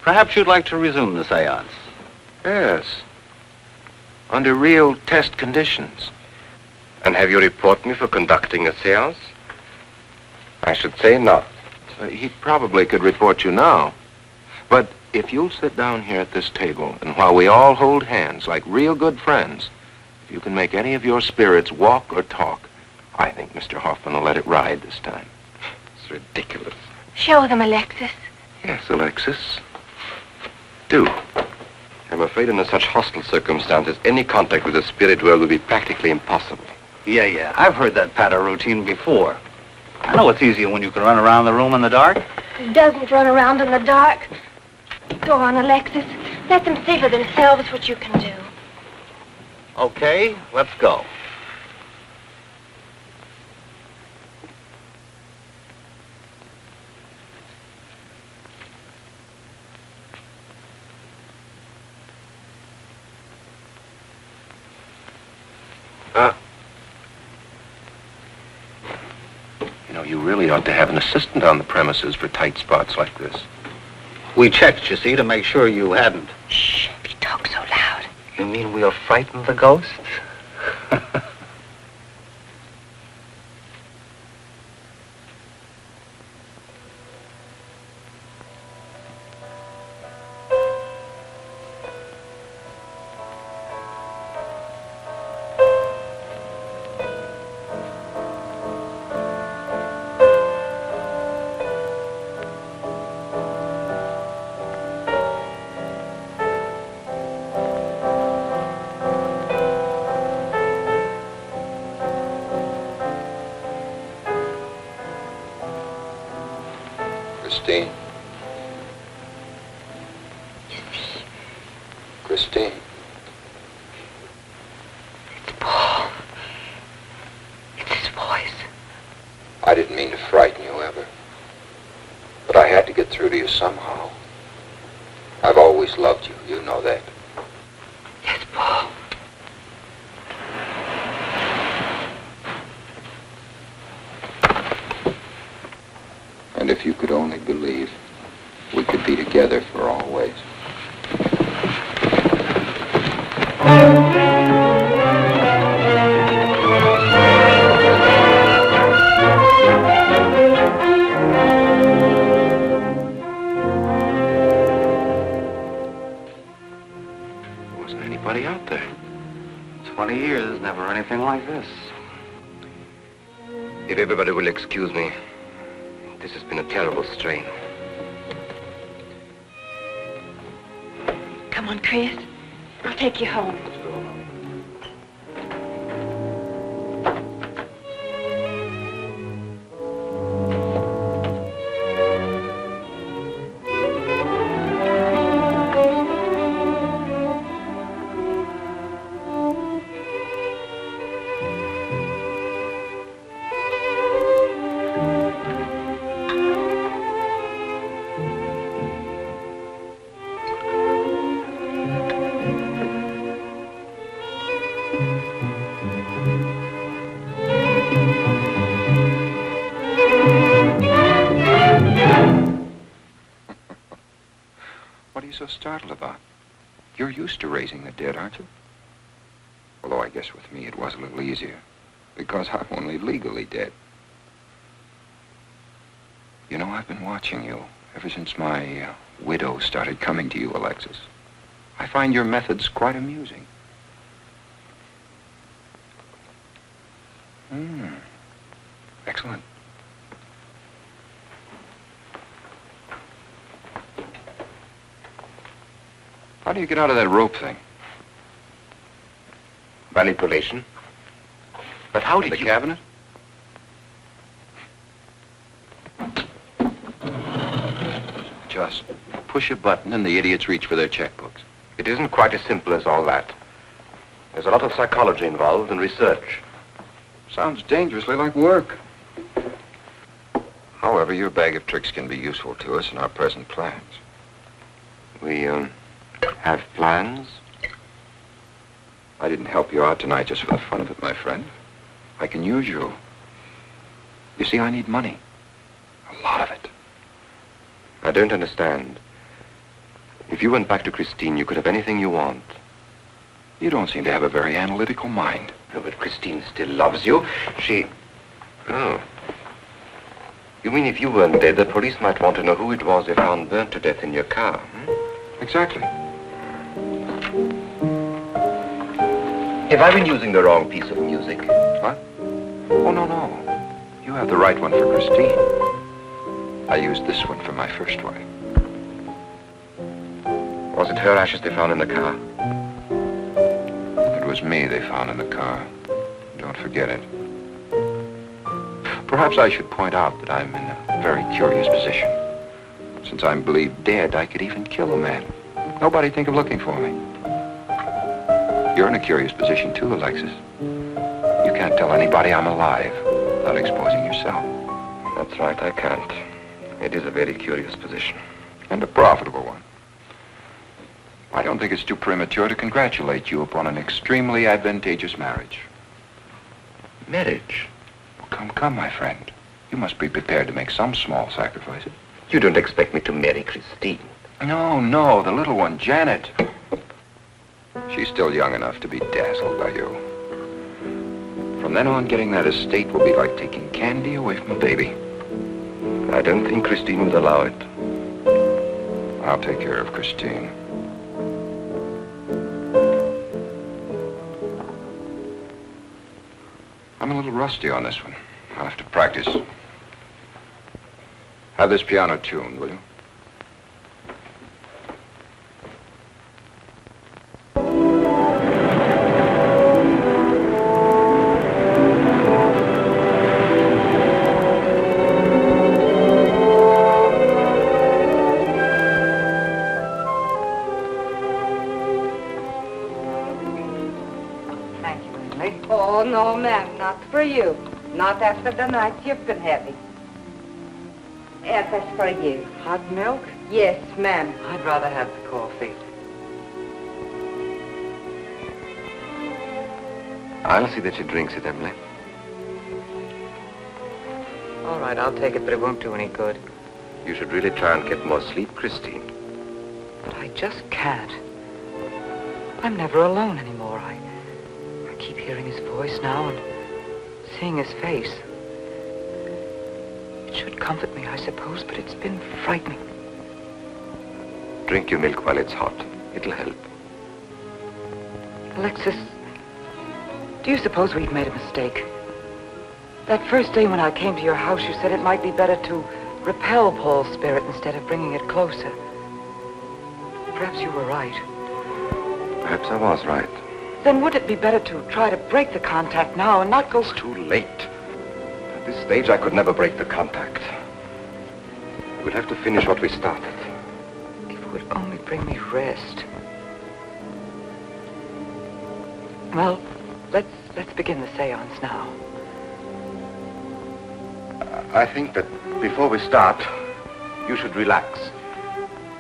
[SPEAKER 7] Perhaps you'd like to resume the séance.
[SPEAKER 5] Yes. Under real test conditions.
[SPEAKER 8] And have you report me for conducting a séance? I should say not.
[SPEAKER 5] He probably could report you now. But if you'll sit down here at this table, and while we all hold hands like real good friends, if you can make any of your spirits walk or talk, I think Mr. Hoffman will let it ride this time.
[SPEAKER 8] It's ridiculous.
[SPEAKER 4] Show them, Alexis.
[SPEAKER 5] Yes, Alexis. Do.
[SPEAKER 8] I'm afraid under such hostile circumstances, any contact with the spirit world will be practically impossible.
[SPEAKER 7] Yeah. I've heard that patter routine before. I know it's easier when you can run around the room in the dark.
[SPEAKER 4] Who doesn't run around in the dark? Go on, Alexis. Let them see for themselves what you can do.
[SPEAKER 7] Okay, let's go.
[SPEAKER 5] You really ought to have an assistant on the premises for tight spots like this.
[SPEAKER 7] We checked, you see, to make sure you hadn't.
[SPEAKER 4] Shh, we talk so loud.
[SPEAKER 7] You mean we'll frighten the ghosts?
[SPEAKER 9] Christine. Christine.
[SPEAKER 4] It's Paul. It's his voice.
[SPEAKER 9] I didn't mean to frighten you ever. But I had to get through to you somehow. I've always loved you. You know that.
[SPEAKER 4] Yes, Paul.
[SPEAKER 9] And if you could only believe, we could be together for always.
[SPEAKER 5] Wasn't anybody out there.
[SPEAKER 7] 20 years, never anything like this.
[SPEAKER 8] If everybody will excuse me, this has been a terrible strain.
[SPEAKER 4] Come on, Chris. I'll take you home.
[SPEAKER 9] What are you so startled about? You're used to raising the dead, aren't you? Although I guess with me it was a little easier, because I'm only legally dead. You know, I've been watching you ever since my widow started coming to you, Alexis. I find your methods quite amusing. Excellent. How do you get out of that rope thing?
[SPEAKER 8] Manipulation. But how did
[SPEAKER 9] The
[SPEAKER 8] you...
[SPEAKER 9] cabinet? Just push a button and the idiots reach for their checkbooks.
[SPEAKER 8] It isn't quite as simple as all that. There's a lot of psychology involved and research.
[SPEAKER 9] Sounds dangerously like work. However, your bag of tricks can be useful to us in our present plans.
[SPEAKER 8] We, have plans?
[SPEAKER 9] I didn't help you out tonight just for the fun of it, my friend. I can use you. You see, I need money. A lot of it.
[SPEAKER 8] I don't understand. If you went back to Christine, you could have anything you want.
[SPEAKER 9] You don't seem to have a very analytical mind.
[SPEAKER 8] No, but Christine still loves you. She... Oh. You mean if you weren't dead, the police might want to know who it was they found burnt to death in your car,
[SPEAKER 9] Exactly.
[SPEAKER 8] Have I been using the wrong piece of music?
[SPEAKER 9] What? Oh, no. You have the right one for Christine. I used this one for my first wife.
[SPEAKER 8] Was it her ashes they found in the car?
[SPEAKER 9] It was me they found in the car. Don't forget it. Perhaps I should point out that I'm in a very curious position. Since I'm believed dead, I could even kill a man. Nobody'd think of looking for me. You're in a curious position too, Alexis. You can't tell anybody I'm alive without exposing yourself.
[SPEAKER 8] That's right, I can't. It is a very curious position.
[SPEAKER 9] And a profitable one. I don't think it's too premature to congratulate you upon an extremely advantageous marriage.
[SPEAKER 8] Marriage?
[SPEAKER 9] Come, my friend. You must be prepared to make some small sacrifices.
[SPEAKER 8] You don't expect me to marry Christine?
[SPEAKER 9] No, the little one, Janet. She's still young enough to be dazzled by you. From then on, getting that estate will be like taking candy away from a baby.
[SPEAKER 8] I don't think Christine would allow it.
[SPEAKER 9] I'll take care of Christine. I'm a little rusty on this one. I'll have to practice. Have this piano tuned, will you?
[SPEAKER 3] I? Oh, no, ma'am, not for you. Not after the night you've been having. Yes, that's for you. Hot milk? Yes, ma'am. I'd rather have the coffee.
[SPEAKER 8] I'll see that she drinks it, Emily.
[SPEAKER 3] All right, I'll take it, but it won't do any good.
[SPEAKER 8] You should really try and get more sleep, Christine.
[SPEAKER 3] But I just can't. I'm never alone anymore. I keep hearing his voice now and seeing his face. It should comfort me, I suppose, but it's been frightening.
[SPEAKER 8] Drink your milk while it's hot. It'll help.
[SPEAKER 3] Alexis, do you suppose we've made a mistake? That first day when I came to your house, you said it might be better to repel Paul's spirit instead of bringing it closer. Perhaps you were right.
[SPEAKER 8] Perhaps I was right.
[SPEAKER 3] Then would it be better to try to break the contact now and not go...
[SPEAKER 8] It's too late. At this stage, I could never break the contact. We'll have to finish what we started.
[SPEAKER 3] If it would only bring me rest. Well, let's begin the séance now.
[SPEAKER 8] I think that before we start, you should relax.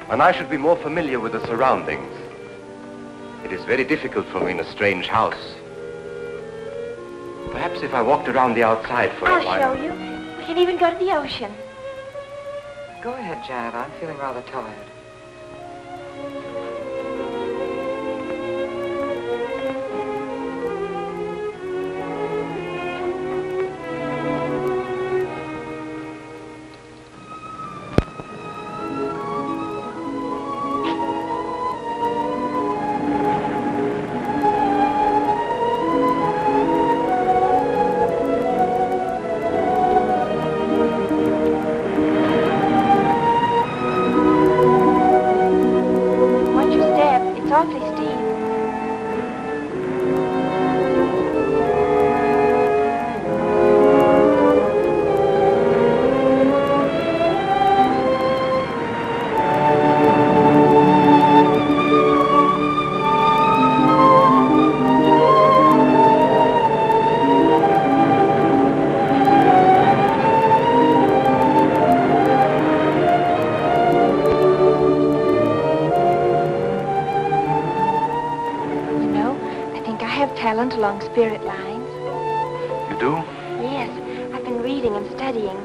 [SPEAKER 8] And I should be more familiar with the surroundings. It is very difficult for me in a strange house. Perhaps if I walked around the outside for a while...
[SPEAKER 4] I'll show you. We can even go to the ocean.
[SPEAKER 3] Go ahead, Janet. I'm feeling rather tired.
[SPEAKER 4] Along spirit lines.
[SPEAKER 8] You do?
[SPEAKER 4] Yes, I've been reading and studying.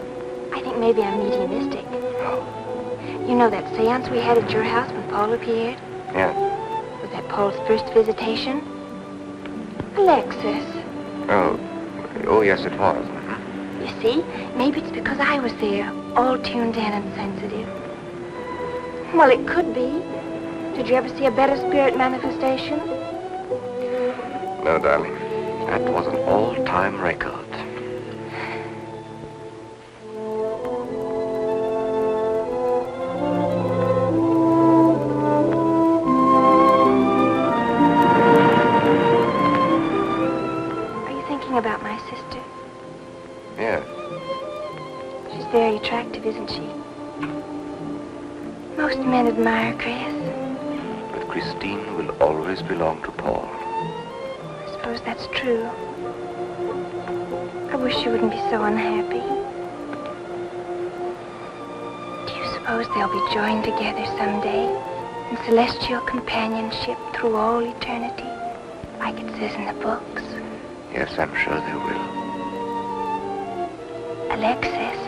[SPEAKER 4] I think maybe I'm mediumistic.
[SPEAKER 8] Oh.
[SPEAKER 4] You know that séance we had at your house when Paul appeared?
[SPEAKER 8] Yeah.
[SPEAKER 4] Was that Paul's first visitation? Alexis.
[SPEAKER 8] Oh, yes, it was.
[SPEAKER 4] You see, maybe it's because I was there, all tuned in and sensitive. Well, it could be. Did you ever see a better spirit manifestation?
[SPEAKER 8] No, darling. That was an all-time record.
[SPEAKER 4] Are you thinking about my sister?
[SPEAKER 8] Yes.
[SPEAKER 4] She's very attractive, isn't she? Most men admire Chris.
[SPEAKER 8] But Christine will always belong to Paul.
[SPEAKER 4] I suppose that's true. I wish you wouldn't be so unhappy. Do you suppose they'll be joined together someday in celestial companionship through all eternity, like it says in the books?
[SPEAKER 8] Yes, I'm sure they will.
[SPEAKER 4] Alexis,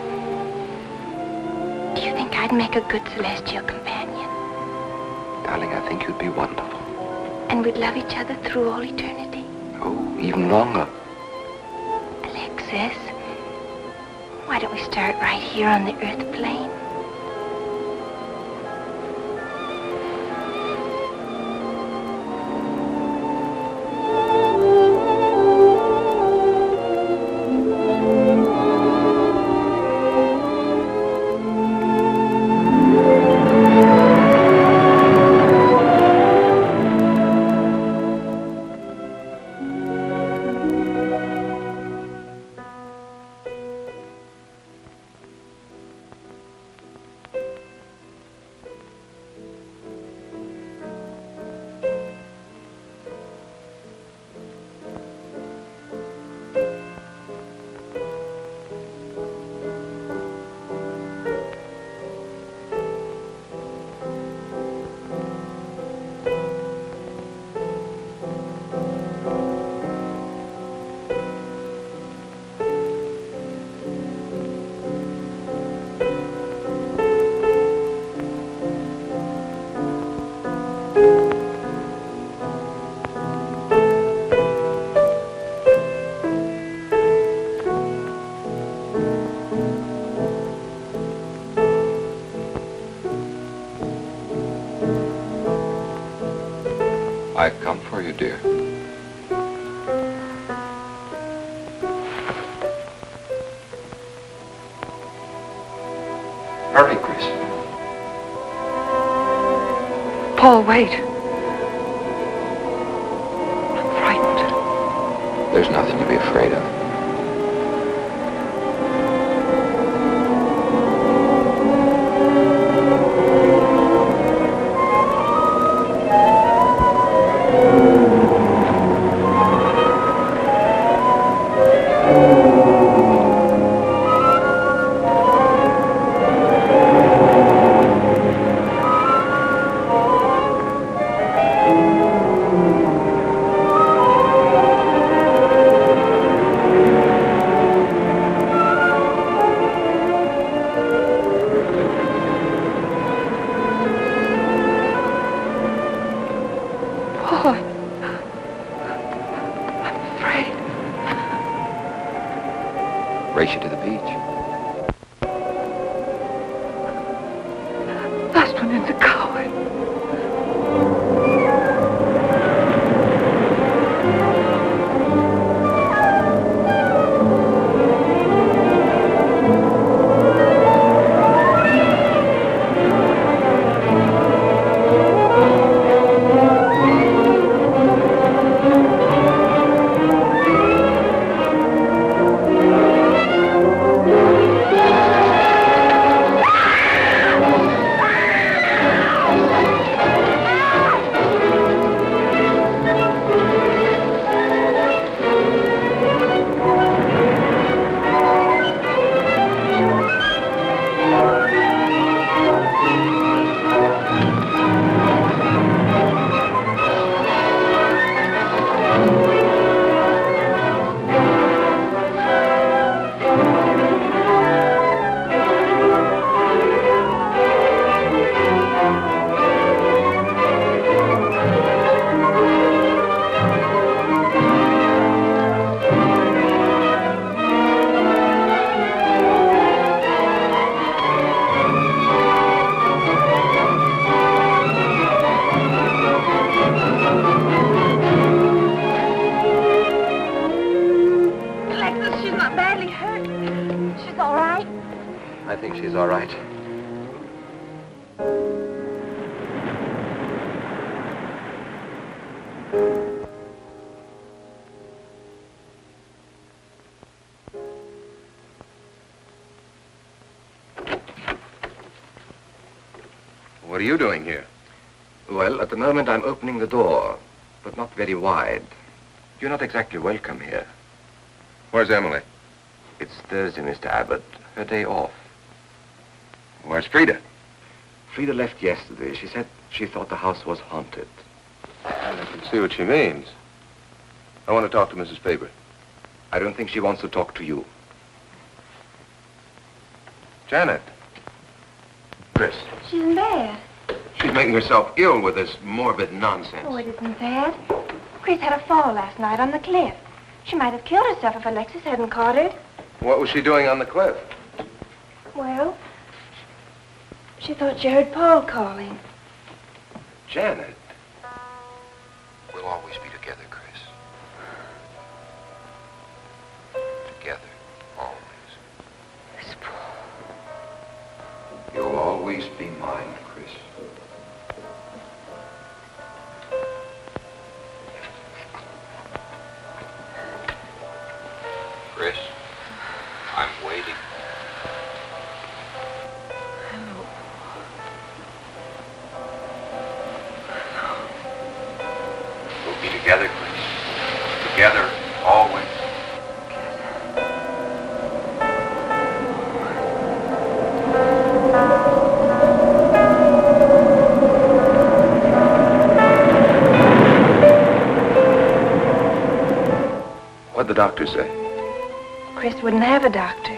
[SPEAKER 4] do you think I'd make a good celestial companion?
[SPEAKER 8] Darling, I think you'd be wonderful.
[SPEAKER 4] And we'd love each other through all eternity?
[SPEAKER 8] Oh, even longer.
[SPEAKER 4] Alexis, why don't we start right here on the earth plane?
[SPEAKER 9] Hurry, Chris.
[SPEAKER 3] Paul, wait. I'm frightened.
[SPEAKER 9] There's nothing to be afraid of. Race you to the beach.
[SPEAKER 3] Last one in the coward.
[SPEAKER 8] I think she's all right.
[SPEAKER 5] What are you doing here?
[SPEAKER 8] Well, at the moment I'm opening the door, but not very wide. You're not exactly welcome here.
[SPEAKER 5] Where's Emily?
[SPEAKER 8] It's Thursday, Mr. Abbott. Her day off.
[SPEAKER 5] Where's Frida?
[SPEAKER 8] Frida left yesterday. She said she thought the house was haunted.
[SPEAKER 5] I can see what she means. I want to talk to Mrs. Faber.
[SPEAKER 8] I don't think she wants to talk to you.
[SPEAKER 5] Janet.
[SPEAKER 8] Chris.
[SPEAKER 4] She's in bed.
[SPEAKER 5] She's making herself ill with this morbid nonsense.
[SPEAKER 4] Oh, it isn't bad. Chris had a fall last night on the cliff. She might have killed herself if Alexis hadn't caught her.
[SPEAKER 5] What was she doing on the cliff?
[SPEAKER 4] Well, she thought she heard Paul calling.
[SPEAKER 5] Janet.
[SPEAKER 9] We'll always be together, Chris. Together, always.
[SPEAKER 4] Miss Paul.
[SPEAKER 9] You'll always be mine, Chris. Chris, I'm waiting. We'll be together, Chris. Together, always.
[SPEAKER 5] What'd the doctor say?
[SPEAKER 4] Chris wouldn't have a doctor.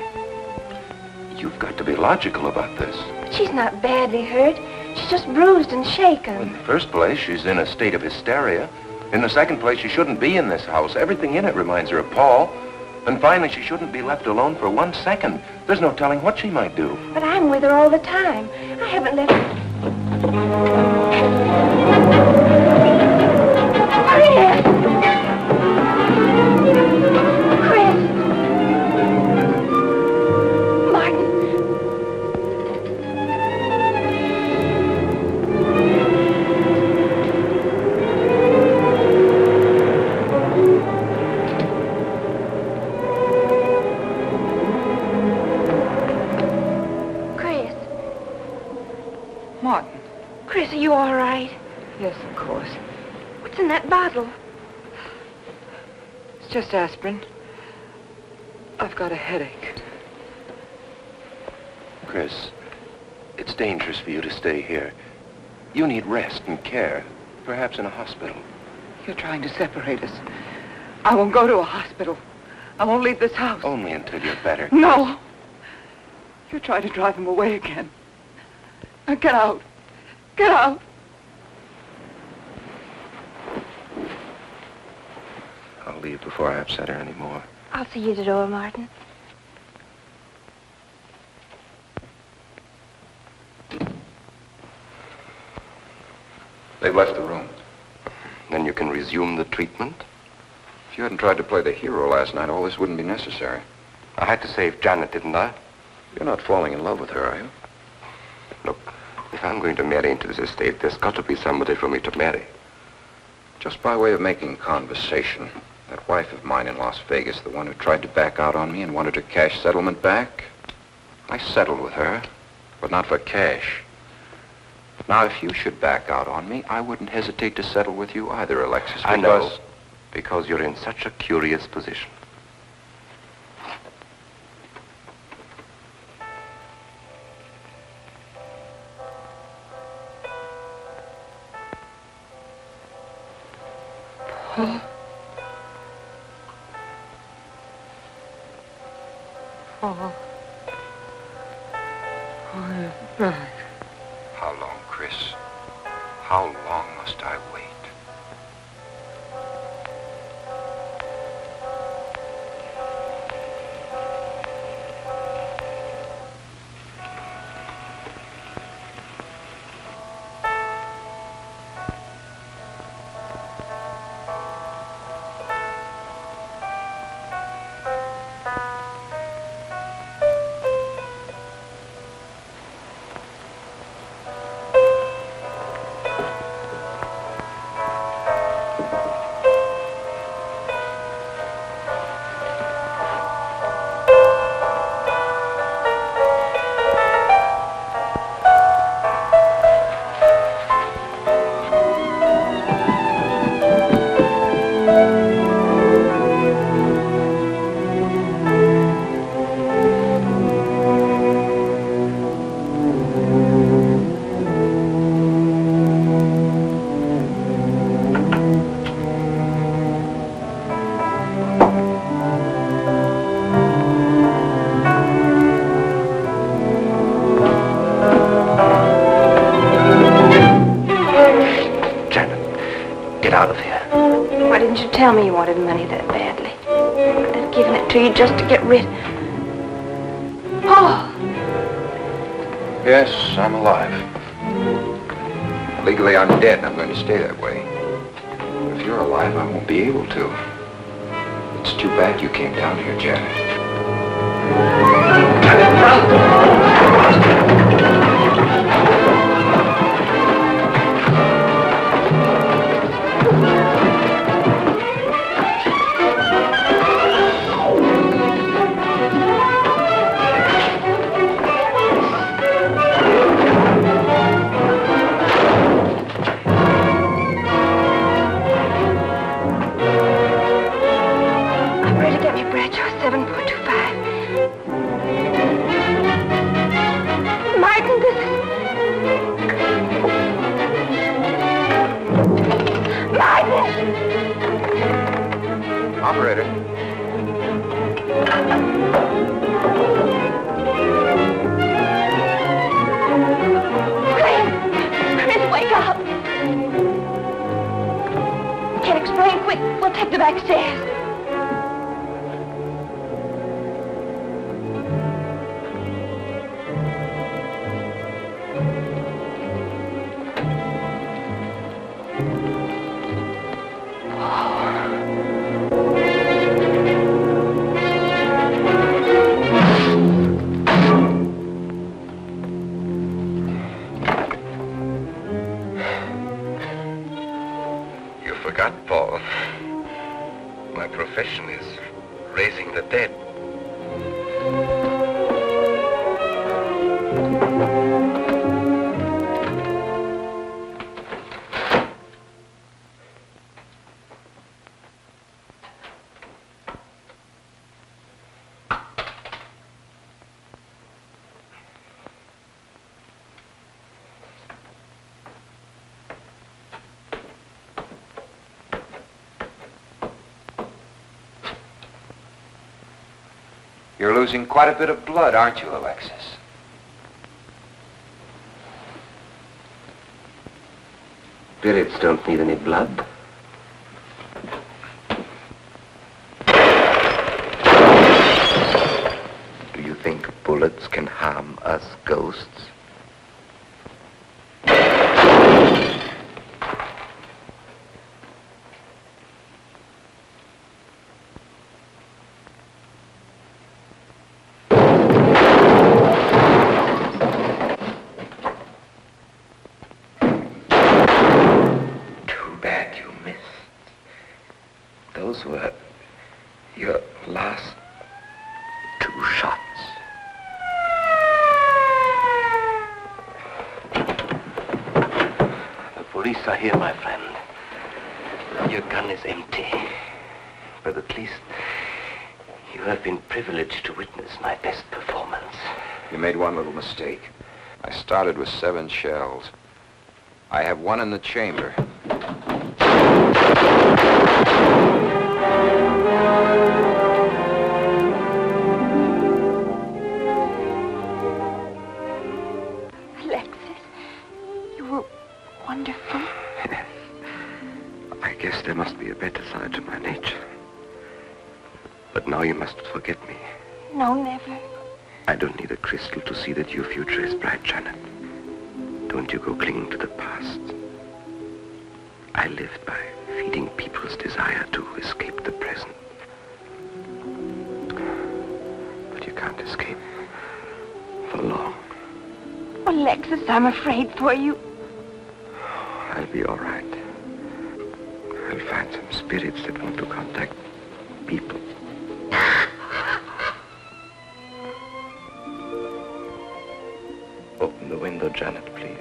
[SPEAKER 5] You've got to be logical about this.
[SPEAKER 4] But she's not badly hurt. She's just bruised and shaken.
[SPEAKER 5] In the first place, she's in a state of hysteria. In the second place, she shouldn't be in this house. Everything in it reminds her of Paul. And finally, she shouldn't be left alone for 1 second. There's no telling what she might do.
[SPEAKER 4] But I'm with her all the time. I haven't left her. Chris! Martin! in that bottle?
[SPEAKER 3] It's just aspirin. I've got a headache.
[SPEAKER 8] Chris, it's dangerous for you to stay here. You need rest and care, perhaps in a hospital.
[SPEAKER 3] You're trying to separate us. I won't go to a hospital. I won't leave this house.
[SPEAKER 8] Only until you're better.
[SPEAKER 3] No. You're trying to drive him away again. Now get out. Get out.
[SPEAKER 8] I'll leave before I upset her anymore.
[SPEAKER 4] I'll see you at the door, Martin.
[SPEAKER 9] They've left the room.
[SPEAKER 8] Then you can resume the treatment?
[SPEAKER 9] If you hadn't tried to play the hero last night, all this wouldn't be necessary.
[SPEAKER 8] I had to save Janet, didn't I?
[SPEAKER 9] You're not falling in love with her, are you?
[SPEAKER 8] Look, if I'm going to marry into this estate, there's got to be somebody for me to marry.
[SPEAKER 9] Just by way of making conversation, that wife of mine in Las Vegas, the one who tried to back out on me and wanted her cash settlement back, I settled with her, but not for cash. Now, if you should back out on me, I wouldn't hesitate to settle with you either, Alexis, because...
[SPEAKER 8] I know, because you're in such a curious position.
[SPEAKER 3] Paul. Paul. Oh, you're right.
[SPEAKER 9] How long, Chris? How long must I wait?
[SPEAKER 4] Tell me you wanted money that badly. I'd have given it to you just to get rid. Paul!
[SPEAKER 9] Yes, I'm alive. Legally, I'm dead, and I'm going to stay that way. But if you're alive, I won't be able to. It's too bad you came down here, Janet. Operator.
[SPEAKER 4] Chris, wake up! Can't explain. Quick, we'll take the back stairs.
[SPEAKER 8] Paul. My profession is raising the dead.
[SPEAKER 9] You're losing quite a bit of blood, aren't you, Alexis?
[SPEAKER 8] Spirits don't need any blood. Do you think bullets can harm us ghosts? Those were your last 2 shots. The police are here, my friend. Your gun is empty. But at least you have been privileged to witness my best performance.
[SPEAKER 9] You made one little mistake. I started with 7 shells. I have 1 in the chamber.
[SPEAKER 4] Alexis, you were wonderful.
[SPEAKER 8] Yes. I guess there must be a better side to my nature. But now you must forget me.
[SPEAKER 4] No, never.
[SPEAKER 8] I don't need a crystal to see that your future is bright, Janet. Don't you go clinging to the past. I lived by feeding people's desire to escape the present. But you can't escape for long.
[SPEAKER 4] Alexis, I'm afraid for you.
[SPEAKER 8] I'll be all right. I'll find some spirits that want to contact people. Open the window, Janet, please.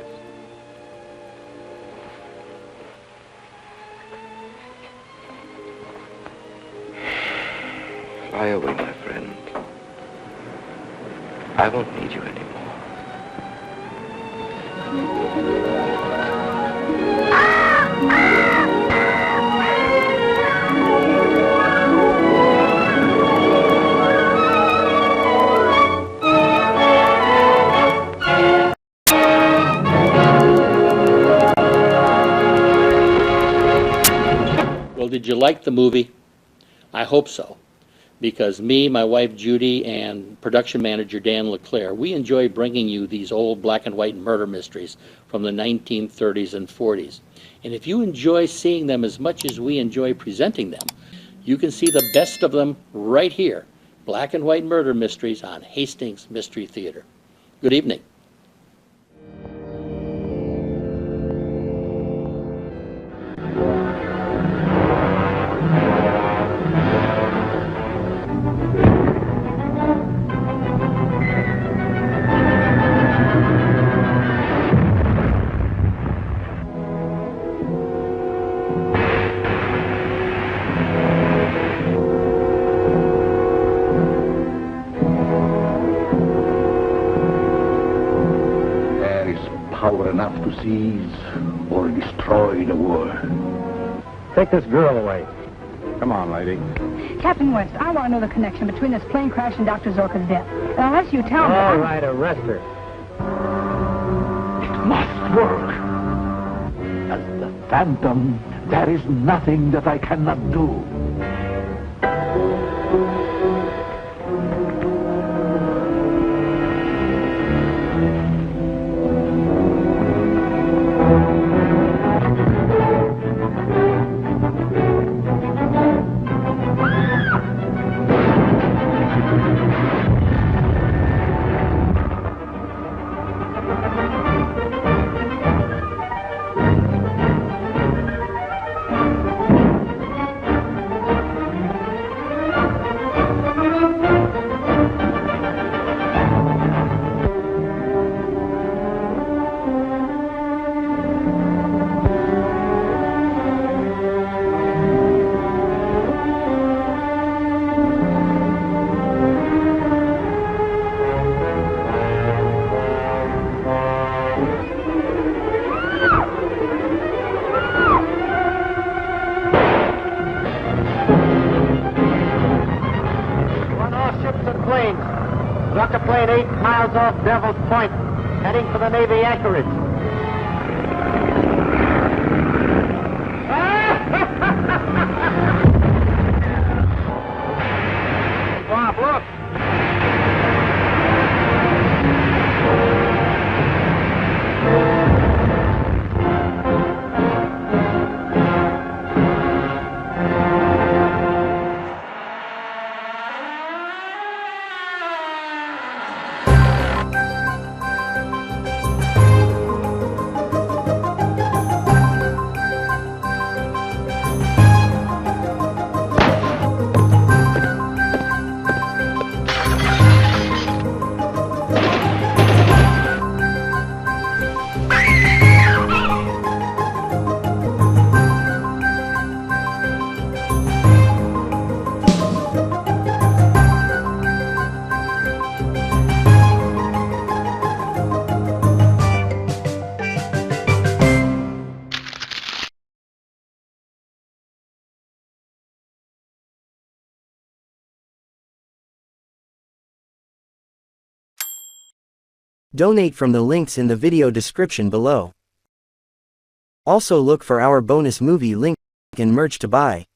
[SPEAKER 8] Fly away, my friend. I won't need you anymore.
[SPEAKER 10] Well, did you like the movie? I hope so, because me, my wife Judy, and production manager Dan LeClaire, we enjoy bringing you these old black and white murder mysteries from the 1930s and 40s. And if you enjoy seeing them as much as we enjoy presenting them, you can see the best of them right here, Black and White Murder Mysteries on Hastings Mystery Theater. Good evening.
[SPEAKER 11] Power enough to seize or destroy the world.
[SPEAKER 12] Take this girl away. Come on, lady.
[SPEAKER 13] Captain West, I want to know the connection between this plane crash and Dr. Zorka's death. And unless you tell me...
[SPEAKER 12] All right, arrest her.
[SPEAKER 11] It must work. As the Phantom, there is nothing that I cannot do.
[SPEAKER 12] planes. Struck a plane 8 miles off Devil's Point, heading for the Navy anchorage.
[SPEAKER 6] Bob, look.
[SPEAKER 14] Donate from the links in the video description below. Also look for our bonus movie link and merch to buy.